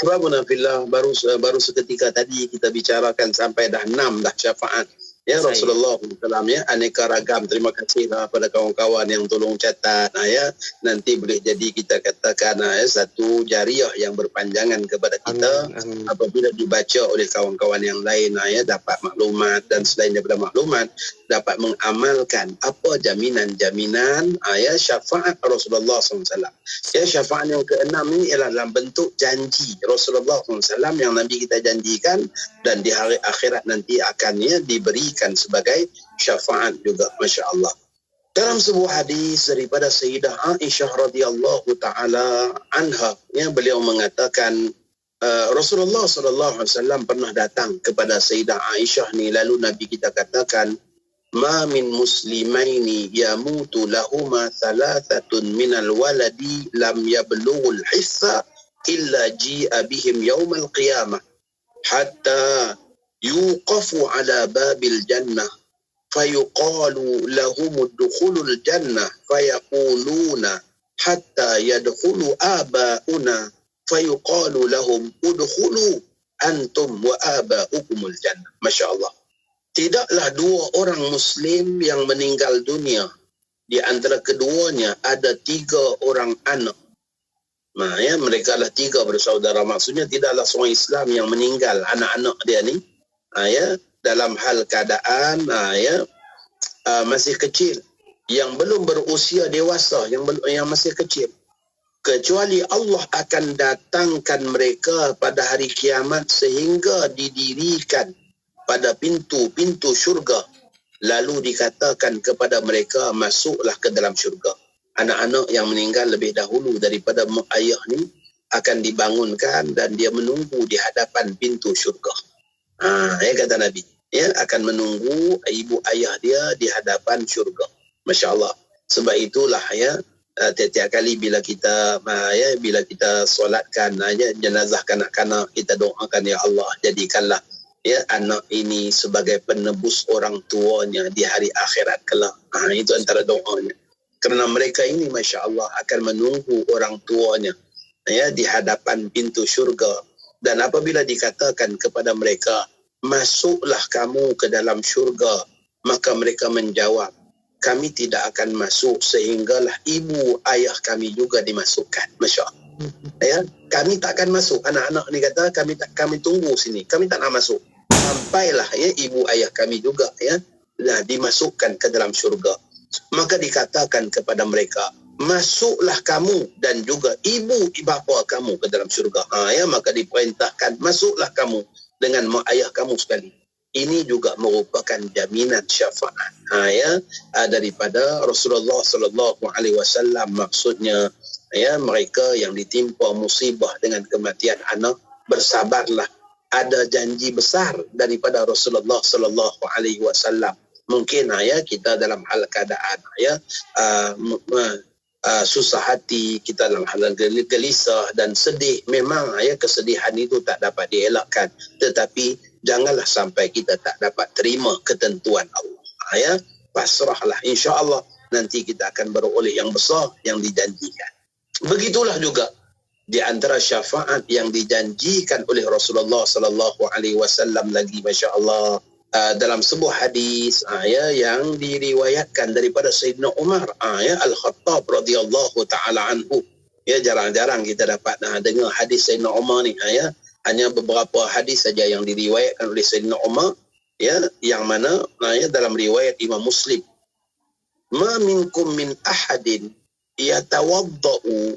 Ahbabuna fillah, baru seketika tadi kita bicarakan sampai dah 6 dah syafaat. Ya, Rasulullah SAW, ya, aneka ragam. Terima kasih pada kawan-kawan yang tolong catat. Ya, nanti boleh jadi kita katakan satu jariah yang berpanjangan kepada kita. Amin. Apabila dibaca oleh kawan-kawan yang lain, ya, dapat maklumat, dan selain daripada maklumat, dapat mengamalkan apa jaminan-jaminan ya, syafaat Rasulullah SAW. Ya, syafaat yang ke-6 ini ialah dalam bentuk janji Rasulullah SAW yang Nabi kita janjikan, dan di hari akhirat nanti akan diberikan sebagai syafaat juga, Masya Allah. Dalam sebuah hadis daripada Sayyidah Aisyah radhiyallahu ta'ala anha, ya, beliau mengatakan Rasulullah SAW pernah datang kepada Sayyidah Aisyah ni, lalu Nabi kita katakan, ma min muslimaini yamutu lahuma thalathatun minal waladi lam yablughul hissa illa ji'a bihim yawmal qiyamah hatta yuqafu ala babil jannah fayuqalu lahum udkhulul jannah fayaquluna hatta yadkhulu abauna fayuqalu lahum udkhulu antum wa abaukumul jannah. Masya Allah. Tidaklah dua orang Muslim yang meninggal dunia, di antara keduanya ada 3 orang anak. Nah, ya, mereka lah 3 bersaudara. Maksudnya tidaklah seorang Islam yang meninggal, anak-anak dia ni, ya, dalam hal keadaan masih kecil, yang belum berusia dewasa, yang masih kecil, kecuali Allah akan datangkan mereka pada hari kiamat sehingga didirikan pada pintu-pintu syurga, lalu dikatakan kepada mereka, masuklah ke dalam syurga. Anak-anak yang meninggal lebih dahulu daripada ayah ni akan dibangunkan dan dia menunggu di hadapan pintu syurga. Ya, kata Nabi, ya, akan menunggu ibu ayah dia di hadapan syurga. Masya Allah. Sebab itulah, ya, tiap-tiap kali bila kita solatkan jenazah kanak-kanak, kita doakan, ya Allah, jadikanlah, ya, anak ini sebagai penebus orang tuanya di hari akhirat kelak. Itu antara doanya. Kerana mereka ini, Masya Allah, akan menunggu orang tuanya, ya, di hadapan pintu syurga. Dan apabila dikatakan kepada mereka, masuklah kamu ke dalam syurga, maka mereka menjawab, kami tidak akan masuk sehinggalah ibu ayah kami juga dimasukkan. Masya Allah. Ya, kami tak akan masuk. Anak-anak ni kata, kami tunggu sini, kami tak nak masuk sampailah, ya, ibu ayah kami juga, ya, dimasukkan ke dalam syurga. Maka dikatakan kepada mereka, masuklah kamu dan juga ibu bapa kamu ke dalam syurga. Ya, maka diperintahkan, masuklah kamu dengan mak ayah kamu sekali. Ini juga merupakan jaminan syafaat, ya, daripada Rasulullah sallallahu alaihi wasallam. Maksudnya, ya, mereka yang ditimpa musibah dengan kematian anak, bersabarlah. Ada janji besar daripada Rasulullah sallallahu alaihi wasallam. Mungkin, ya, kita dalam hal keadaan, ya, susah hati, kita dalam hal gelisah dan sedih. Memang, ya, kesedihan itu tak dapat dielakkan, tetapi janganlah sampai kita tak dapat terima ketentuan Allah. Ya, pasrahlah, insya-Allah nanti kita akan beroleh yang besar yang dijanjikan. Begitulah juga di antara syafaat yang dijanjikan oleh Rasulullah sallallahu alaihi wasallam lagi, masya-Allah, dalam sebuah hadis, ya, yang diriwayatkan daripada Sayyidina Umar, ya, Al-Khattab radhiyallahu taala anhu. Ya, jarang-jarang kita dapat dengar hadis Sayyidina Umar ni, ya. Hanya beberapa hadis saja yang diriwayatkan oleh Sayyidina Umar, ya, yang mana, ya, dalam riwayat Imam Muslim, ma minkum min ahadin yatawaddau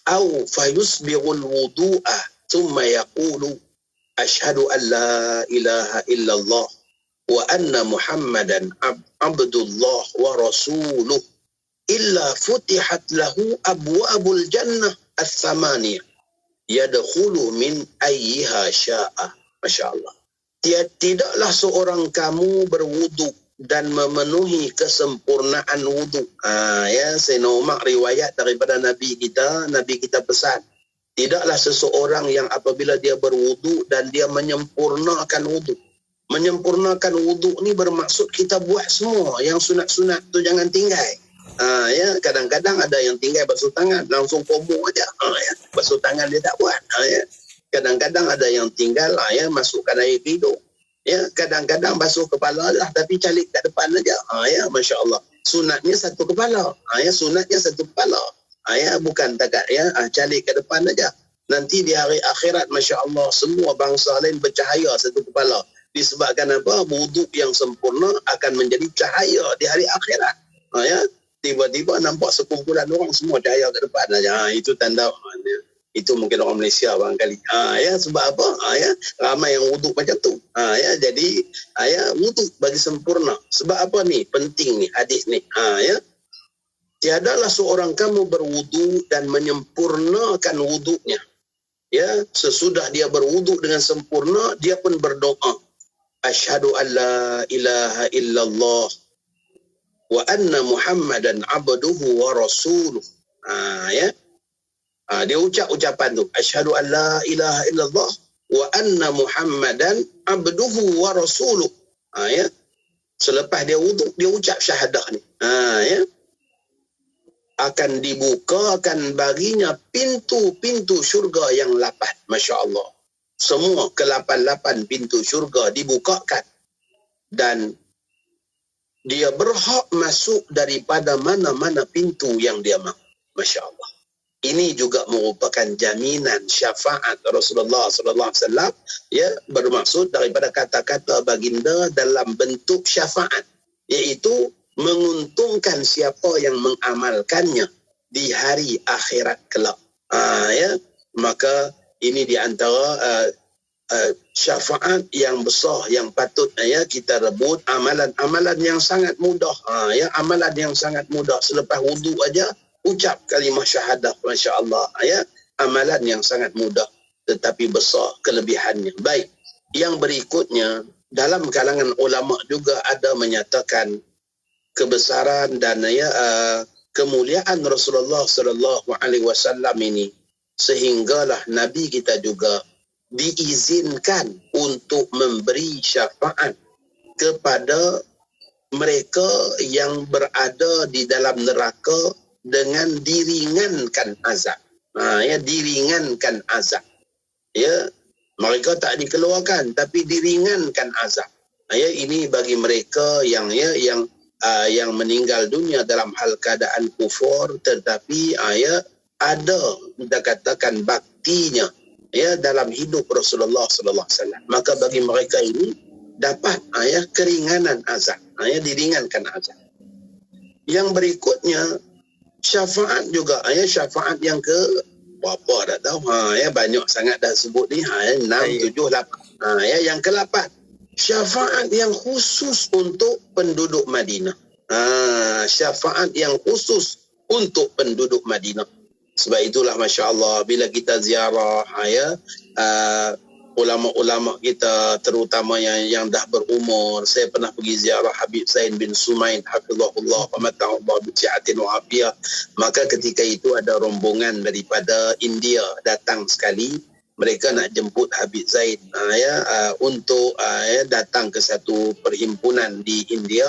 aw fayusbighul wudu'a thumma yaqulu ashhadu an la ilaha illallah wa anna muhammadan abdullah wa rasuluh illa futihat lahu abwabul jannah as-samaniyah yadkhulu min ayyiha sya'a. Masya Allah. Tidaklah seorang kamu berwudu dan memenuhi kesempurnaan wudu. Ya, Sayyidina Umar riwayat daripada Nabi kita pesan, Tidaklah seseorang yang apabila dia berwuduk dan dia menyempurnakan wuduk. Menyempurnakan wuduk ni bermaksud kita buat semua. Yang sunat-sunat tu jangan tinggal. Ya, kadang-kadang ada yang tinggal basuh tangan, langsung komo aja. Ya, basuh tangan dia tak buat. Ya. Kadang-kadang ada yang tinggal, ya, masukkan air hidung. Ya, kadang-kadang basuh kepala lah, tapi calik kat depan aja. Ya, Masya Allah. Sunatnya satu kepala. Ya, sunatnya satu kepala. Ya, bukan takat, ya, calik kat depan aja. Nanti di hari akhirat, Masya Allah, semua bangsa lain bercahaya satu kepala. Disebabkan apa? Wuduk yang sempurna akan menjadi cahaya di hari akhirat. Ya, tiba-tiba nampak sekumpulan orang semua cahaya ke depan aja. Itu tanda, itu mungkin orang Malaysia barangkali. Ya, sebab apa? Ya, ramai yang wuduk macam tu. Ya, jadi ya, wuduk bagi sempurna. Sebab apa ni? Penting ni hadis ni. Ya. Tiadalah seorang kamu berwuduk dan menyempurnakan wuduknya. Ya, sesudah dia berwuduk dengan sempurna, dia pun berdoa. Asyhadu an la ilaha illallah wa anna Muhammadan abduhu wa rasuluh. Ya. Dia ucap ucapan tu. Asyhadu an la ilaha illallah wa anna Muhammadan abduhu wa rasuluh. Ya. Selepas dia wuduk, dia ucap syahadah ni. Ya. Akan dibukakan baginya pintu-pintu syurga yang 8. Masya Allah. Semua ke-8 pintu syurga dibukakan. Dan dia berhak masuk daripada mana-mana pintu yang dia mahu. Masya Allah. Ini juga merupakan jaminan syafaat Rasulullah SAW. Ya, bermaksud daripada kata-kata baginda dalam bentuk syafaat. Iaitu menguntungkan siapa yang mengamalkannya di hari akhirat kelak. Ya, maka ini di antara syafaat yang besar yang patut ya kita rebut, amalan yang sangat mudah. Ya, amalan yang sangat mudah. Selepas wuduk aja ucap kalimah syahadah, masya-Allah. Ya, amalan yang sangat mudah tetapi besar kelebihannya. Baik, yang berikutnya dalam kalangan ulama juga ada menyatakan kebesaran dan ya kemuliaan Rasulullah sallallahu alaihi wasallam ini, sehinggalah Nabi kita juga diizinkan untuk memberi syafaat kepada mereka yang berada di dalam neraka dengan diringankan azab. Ya, diringankan azab. Ya, mereka tak dikeluarkan tapi diringankan azab. Ya, ini bagi mereka yang yang meninggal dunia dalam hal keadaan kufur tetapi ada kita katakan baktinya ya dalam hidup Rasulullah sallallahu alaihi wasallam, maka bagi mereka ini dapat keringanan azab, diringankan azab. Yang berikutnya syafaat juga, syafaat yang ke berapa dah tahu, banyak sangat dah sebut ni, 6, 7, 8. Yang ke-8 syafaat yang khusus untuk penduduk Madinah. Syafaat yang khusus untuk penduduk Madinah. Sebab itulah Masya Allah, bila kita ziarah ulama-ulama kita, terutama yang dah berumur. Saya pernah pergi ziarah Habib Zain bin Sumain hafizahullah wa mata'allah bi'atin wa afiyah. Maka ketika itu ada rombongan daripada India datang sekali. Mereka nak jemput Habib Zain untuk datang ke satu perhimpunan di India.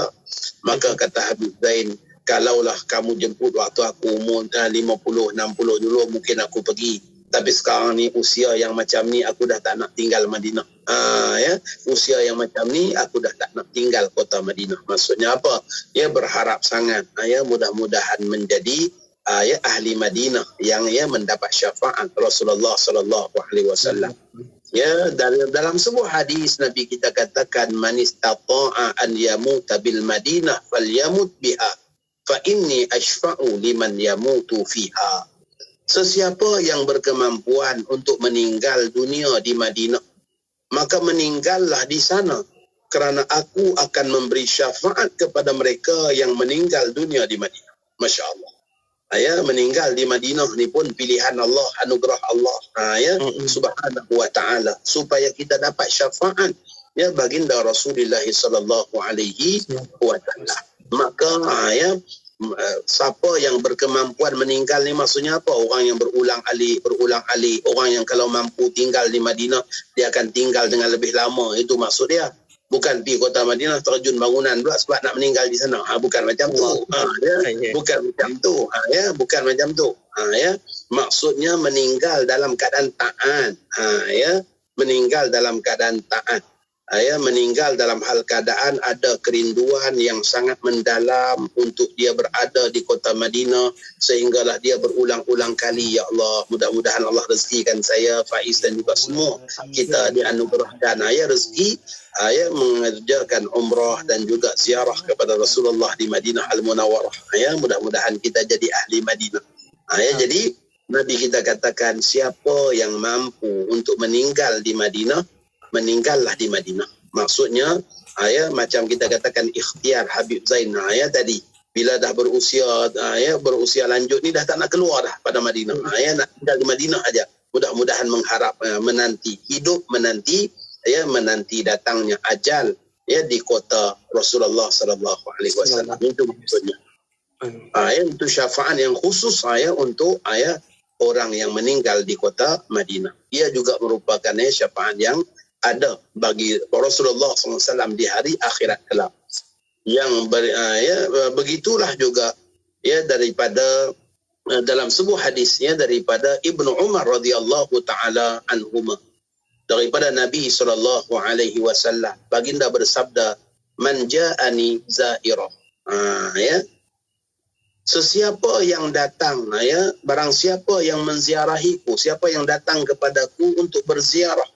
Maka kata Habib Zain, kalaulah kamu jemput waktu aku umur 50-60 dulu, mungkin aku pergi. Tapi sekarang ni usia yang macam ni, aku dah tak nak tinggal Madinah. Usia yang macam ni, aku dah tak nak tinggal kota Madinah. Maksudnya apa? Ya, berharap sangat. Mudah-mudahan menjadi ahli Madinah yang mendapat syafaat Rasulullah sallallahu alaihi wasallam. Ya, dalam sebuah hadis Nabi kita katakan, man istata'a an yamuta bil Madinah falyamut biha fa inni ashfa'u liman yamutu fiha. Sesiapa yang berkemampuan untuk meninggal dunia di Madinah, maka meninggallah di sana, kerana aku akan memberi syafaat kepada mereka yang meninggal dunia di Madinah. Masya Allah. Meninggal di Madinah ni pun pilihan Allah, anugerah Allah subhanahu wa ta'ala, supaya kita dapat syafaat baginda Rasulullah sallallahu alaihi wa sallam. Maka siapa yang berkemampuan meninggal ni maksudnya apa? Orang yang berulang alik, orang yang kalau mampu tinggal di Madinah, dia akan tinggal dengan lebih lama. Itu maksud dia. Bukan pergi kota Madinah terjun bangunan pula sebab nak meninggal di sana. Bukan macam tu. Bukan macam tu. Bukan macam tu. Maksudnya meninggal dalam keadaan taat. Meninggal dalam keadaan taat. Meninggal dalam hal keadaan ada kerinduan yang sangat mendalam untuk dia berada di kota Madinah sehinggalah dia berulang-ulang kali, ya Allah, mudah-mudahan Allah rezekikan saya, Faiz dan juga semua kita dianugerahkan rezeki mengerjakan umrah dan juga ziarah kepada Rasulullah di Madinah Al-Munawwarah. Mudah-mudahan kita jadi ahli Madinah. Jadi Nabi kita katakan siapa yang mampu untuk meninggal di Madinah, meninggallah di Madinah. Maksudnya macam kita katakan ikhtiar Habib Zain tadi, bila dah berusia lanjut ni dah tak nak keluar dah pada Madinah. Nak tinggal di Madinah aja. Mudah-mudahan mengharap menanti datangnya ajal di kota Rasulullah sallallahu alaihi wasallam. Itu maksudnya. Itu syafaat yang khusus untuk orang yang meninggal di kota Madinah. Ia juga merupakan syafaat yang ada bagi Rasulullah SAW di hari akhirat kelak. Yang begitulah juga daripada dalam sebuah hadisnya daripada Ibnu Umar radhiyallahu taala anhuma, daripada Nabi SAW, baginda bersabda, man ja'ani zairah. Sesiapa yang datang, barang siapa yang menziarahiku, siapa yang datang kepadaku untuk berziarah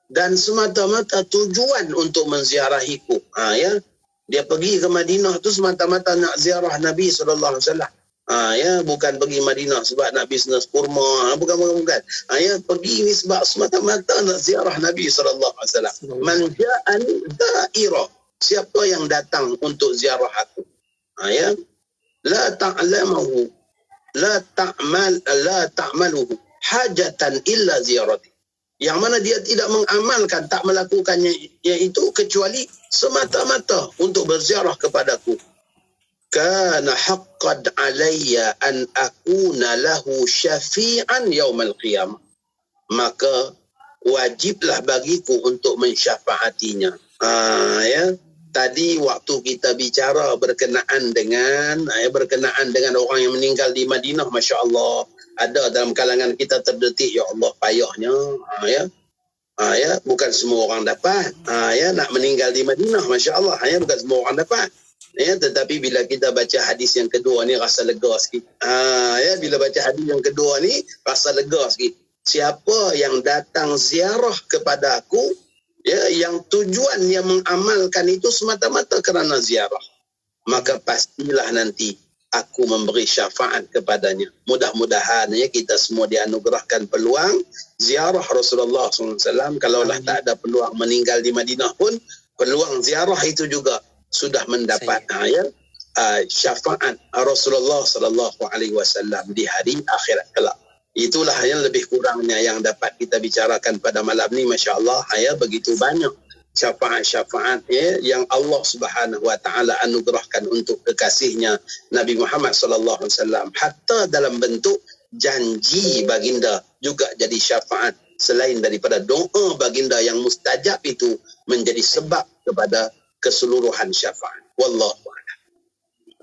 dan semata-mata tujuan untuk menziarahiku. Dia pergi ke Madinah tu semata-mata nak ziarah Nabi sallallahu alaihi wasallam. Bukan pergi Madinah sebab nak bisnes kurma, bukan. Pergi ni sebab semata-mata nak ziarah Nabi sallallahu alaihi wasallam. Man ja'ani da'ira, siapa yang datang untuk ziarah aku. La ta'lamahu la ta'maluhu hajatan illa ziyarati. Yang mana dia tidak mengamalkan, tak melakukannya iaitu kecuali semata-mata untuk berziarah kepadaku. Kana haqqan alayya an akuna lahu syafi'an yaumal qiyamah. Maka wajiblah bagiku untuk mensyafaatinya. Tadi waktu kita bicara berkenaan dengan orang yang meninggal di Madinah, masya-Allah, ada dalam kalangan kita terdetik, ya Allah, payahnya, bukan semua orang dapat, nak meninggal di Madinah, masya-Allah, bukan semua orang dapat. Tetapi bila kita baca hadis yang kedua ni rasa lega sikit. Bila baca hadis yang kedua ni rasa lega sikit. Siapa yang datang ziarah kepada aku, yang tujuan yang mengamalkan itu semata-mata kerana ziarah, maka pastilah nanti aku memberi syafaat kepadanya. Mudah-mudahan kita semua dianugerahkan peluang ziarah Rasulullah SAW. Kalaulah tak ada peluang meninggal di Madinah pun, peluang ziarah itu juga sudah mendapat syafaat Rasulullah SAW di hari akhirat kelak. Itulah yang lebih kurangnya yang dapat kita bicarakan pada malam ni. Masya Allah, begitu banyak syafaat-syafaat yang Allah Subhanahu Wa Taala anugerahkan untuk kekasihnya Nabi Muhammad sallallahu alaihi wasallam. Hatta dalam bentuk janji baginda juga jadi syafaat, selain daripada doa baginda yang mustajab itu menjadi sebab kepada keseluruhan syafaat. Wallahu a'lam.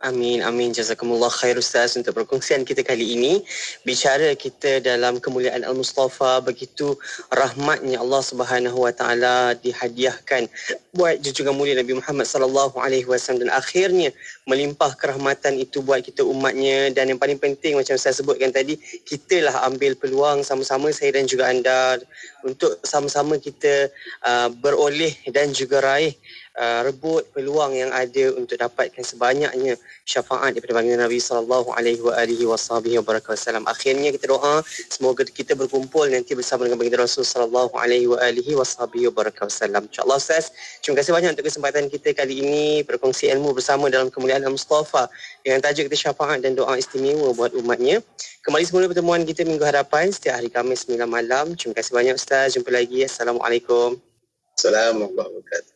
Amin, amin. Jazakumullah khair Ustaz untuk perkongsian kita kali ini. Bicara kita dalam kemuliaan Al-Mustafa, begitu rahmatnya Allah Subhanahu Wa Taala dihadiahkan buat junjungan mulia Nabi Muhammad sallallahu alaihi wasallam, dan akhirnya melimpah kerahmatan itu buat kita umatnya. Dan yang paling penting macam saya sebutkan tadi, kitalah ambil peluang sama-sama, saya dan juga anda, untuk sama-sama kita beroleh dan juga raih rebut peluang yang ada untuk dapatkan sebanyaknya syafaat daripada baginda Nabi sallallahu alaihi wasallam. Akhirnya kita doa semoga kita berkumpul nanti bersama dengan baginda Rasul sallallahu alaihi wasallam. Insya-Allah Ustaz, terima kasih banyak untuk kesempatan kita kali ini berkongsi ilmu bersama dalam kemuliaan Al-Mustafa dengan tajuk kita syafaat dan doa istimewa buat umatnya. Kembali semula pertemuan kita minggu hadapan setiap hari Khamis 9 malam. Terima kasih banyak Ustaz. Jumpa lagi. Assalamualaikum. Assalamualaikum warahmatullahi wabarakatuh.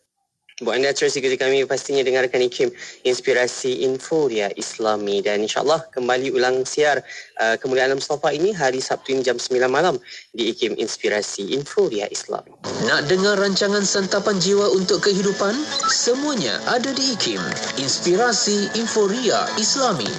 Buat anda terus ikuti kami, pastinya dengarkan IKIM Inspirasi Inforia Islami. Dan insyaAllah kembali ulang siar Kemuliaan Mustafa ini hari Sabtu ini jam 9 malam di IKIM Inspirasi Inforia Islami. Nak dengar rancangan santapan jiwa untuk kehidupan? Semuanya ada di IKIM Inspirasi Inforia Islami.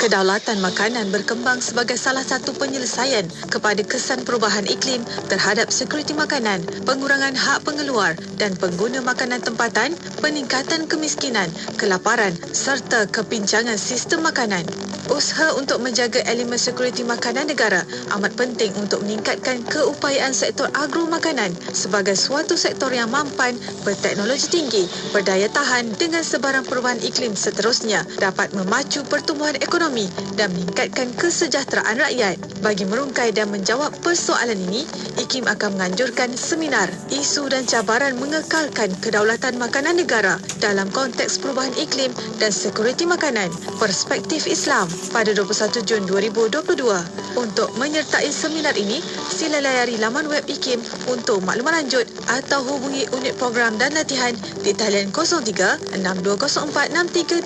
Kedaulatan makanan berkembang sebagai salah satu penyelesaian kepada kesan perubahan iklim terhadap sekuriti makanan, pengurangan hak pengeluar dan pengguna makanan tempatan, peningkatan kemiskinan, kelaparan serta kepincangan sistem makanan. Usaha untuk menjaga elemen sekuriti makanan negara amat penting untuk meningkatkan keupayaan sektor agro makanan sebagai suatu sektor yang mampan, berteknologi tinggi, berdaya tahan dengan sebarang perubahan iklim seterusnya dapat memacu pertumbuhan ekonomi dan meningkatkan kesejahteraan rakyat. Bagi merungkai dan menjawab persoalan ini, IKIM akan menganjurkan seminar isu dan cabaran mengekalkan kedaulatan makanan negara dalam konteks perubahan iklim dan sekuriti makanan, perspektif Islam pada 21 Jun 2022. Untuk menyertai seminar ini, sila layari laman web IKIM untuk maklumat lanjut atau hubungi unit program dan latihan di talian 03 6204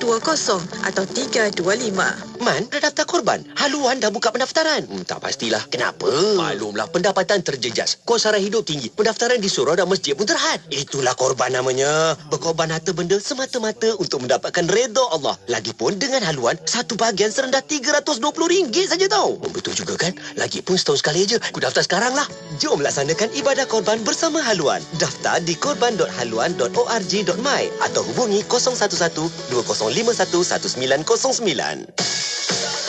6320 atau 325. Man, dah daftar korban. Haluan dah buka pendaftaran. Tak pastilah. Kenapa? Maklumlah, pendapatan terjejas. Kos sara hidup tinggi. Pendaftaran di surau dan masjid pun terhad. Itulah korban namanya. Berkorban harta benda semata-mata untuk mendapatkan redha Allah. Lagipun dengan haluan, satu bahagian serendah RM320 saja tau. Betul juga kan? Lagipun setahun sekali aja. Aku daftar sekarang lah. Jom laksanakan ibadah korban bersama haluan. Daftar di korban.haluan.org.my atau hubungi 011 2051 1909.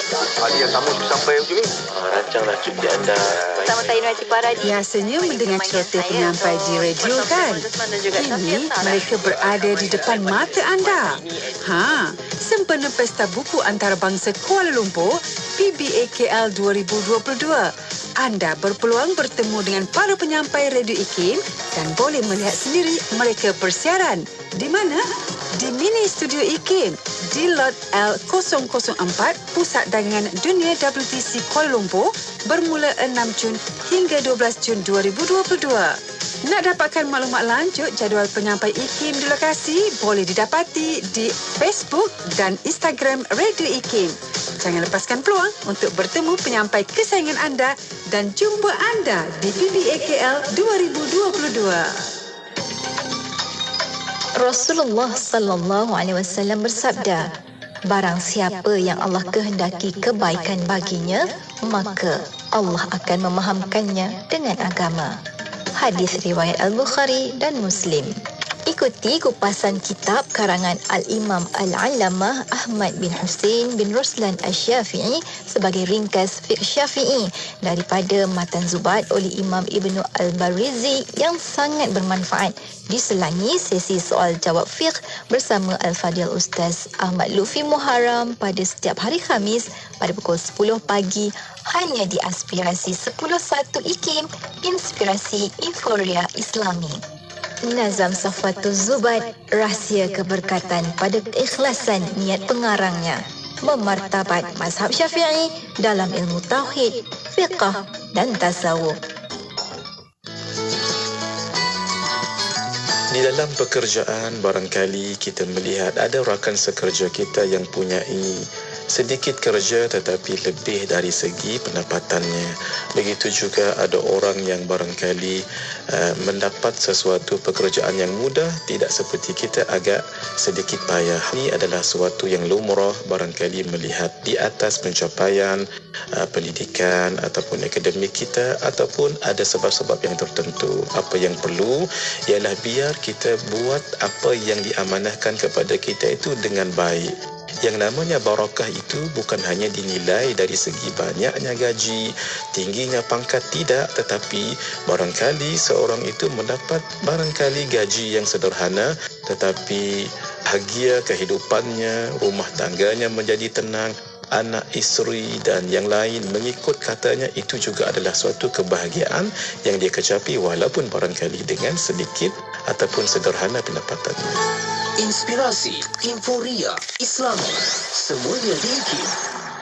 Hari yang tamu sampai ujung ni. Rancanglah cuti anda. Bersama saya Nur Hati Faradi. Biasanya mendengar cerita penyampai di radio kan? Kini mereka berada di depan mata anda. Sempena Pesta Buku Antarabangsa Kuala Lumpur PBAKL 2022. Anda berpeluang bertemu dengan para penyampai radio IKIM dan boleh melihat sendiri mereka bersiaran. Di mana? Di mini studio IKIM di Lot L004 Pusat Dagangan Dunia WTC Kuala Lumpur bermula 6 Jun hingga 12 Jun 2022. Nak dapatkan maklumat lanjut jadual penyampai IKIM di lokasi boleh didapati di Facebook dan Instagram Radio IKIM. Jangan lepaskan peluang untuk bertemu penyampai kesayangan anda dan jumpa anda di PBAKL 2022. Rasulullah sallallahu alaihi wasallam bersabda, barang siapa yang Allah kehendaki kebaikan baginya, maka Allah akan memahamkannya dengan agama. Hadis riwayat Al-Bukhari dan Muslim. Ikuti kupasan kitab karangan Al-Imam Al-Allamah Ahmad bin Hussein bin Ruslan Asy-Syafi'i sebagai ringkas fiqh Syafi'i daripada Matan Zubat oleh Imam Ibnu Al-Barizi yang sangat bermanfaat. Diselangi sesi soal jawab fiqh bersama Al-Fadil Ustaz Ahmad Lufi Muharram pada setiap hari Khamis pada pukul 10 pagi hanya di Aspirasi 101 IKIM Inspirasi Inforia Islami. Nazam Safatul Zubat, rahsia keberkatan pada keikhlasan niat pengarangnya, memartabat mazhab Syafi'i dalam ilmu tauhid, fiqh dan tasawuf. Di dalam pekerjaan barangkali kita melihat ada rakan sekerja kita yang punyai sedikit kerja tetapi lebih dari segi pendapatannya. Begitu juga ada orang yang barangkali mendapat sesuatu pekerjaan yang mudah, tidak seperti kita, agak sedikit payah. Ini adalah sesuatu yang lumrah barangkali melihat di atas pencapaian pendidikan ataupun akademik kita, ataupun ada sebab-sebab yang tertentu. Apa yang perlu ialah biar kita buat apa yang diamanahkan kepada kita itu dengan baik. Yang namanya barakah itu bukan hanya dinilai dari segi banyaknya gaji, tingginya pangkat, tidak, tetapi barangkali seorang itu mendapat barangkali gaji yang sederhana tetapi bahagia kehidupannya, rumah tangganya menjadi tenang, anak, isteri dan yang lain mengikut katanya, itu juga adalah suatu kebahagiaan yang dia kecapi walaupun barangkali dengan sedikit ataupun sederhana pendapatannya. Inspirasi Inforia Islami. Semuanya di IKIM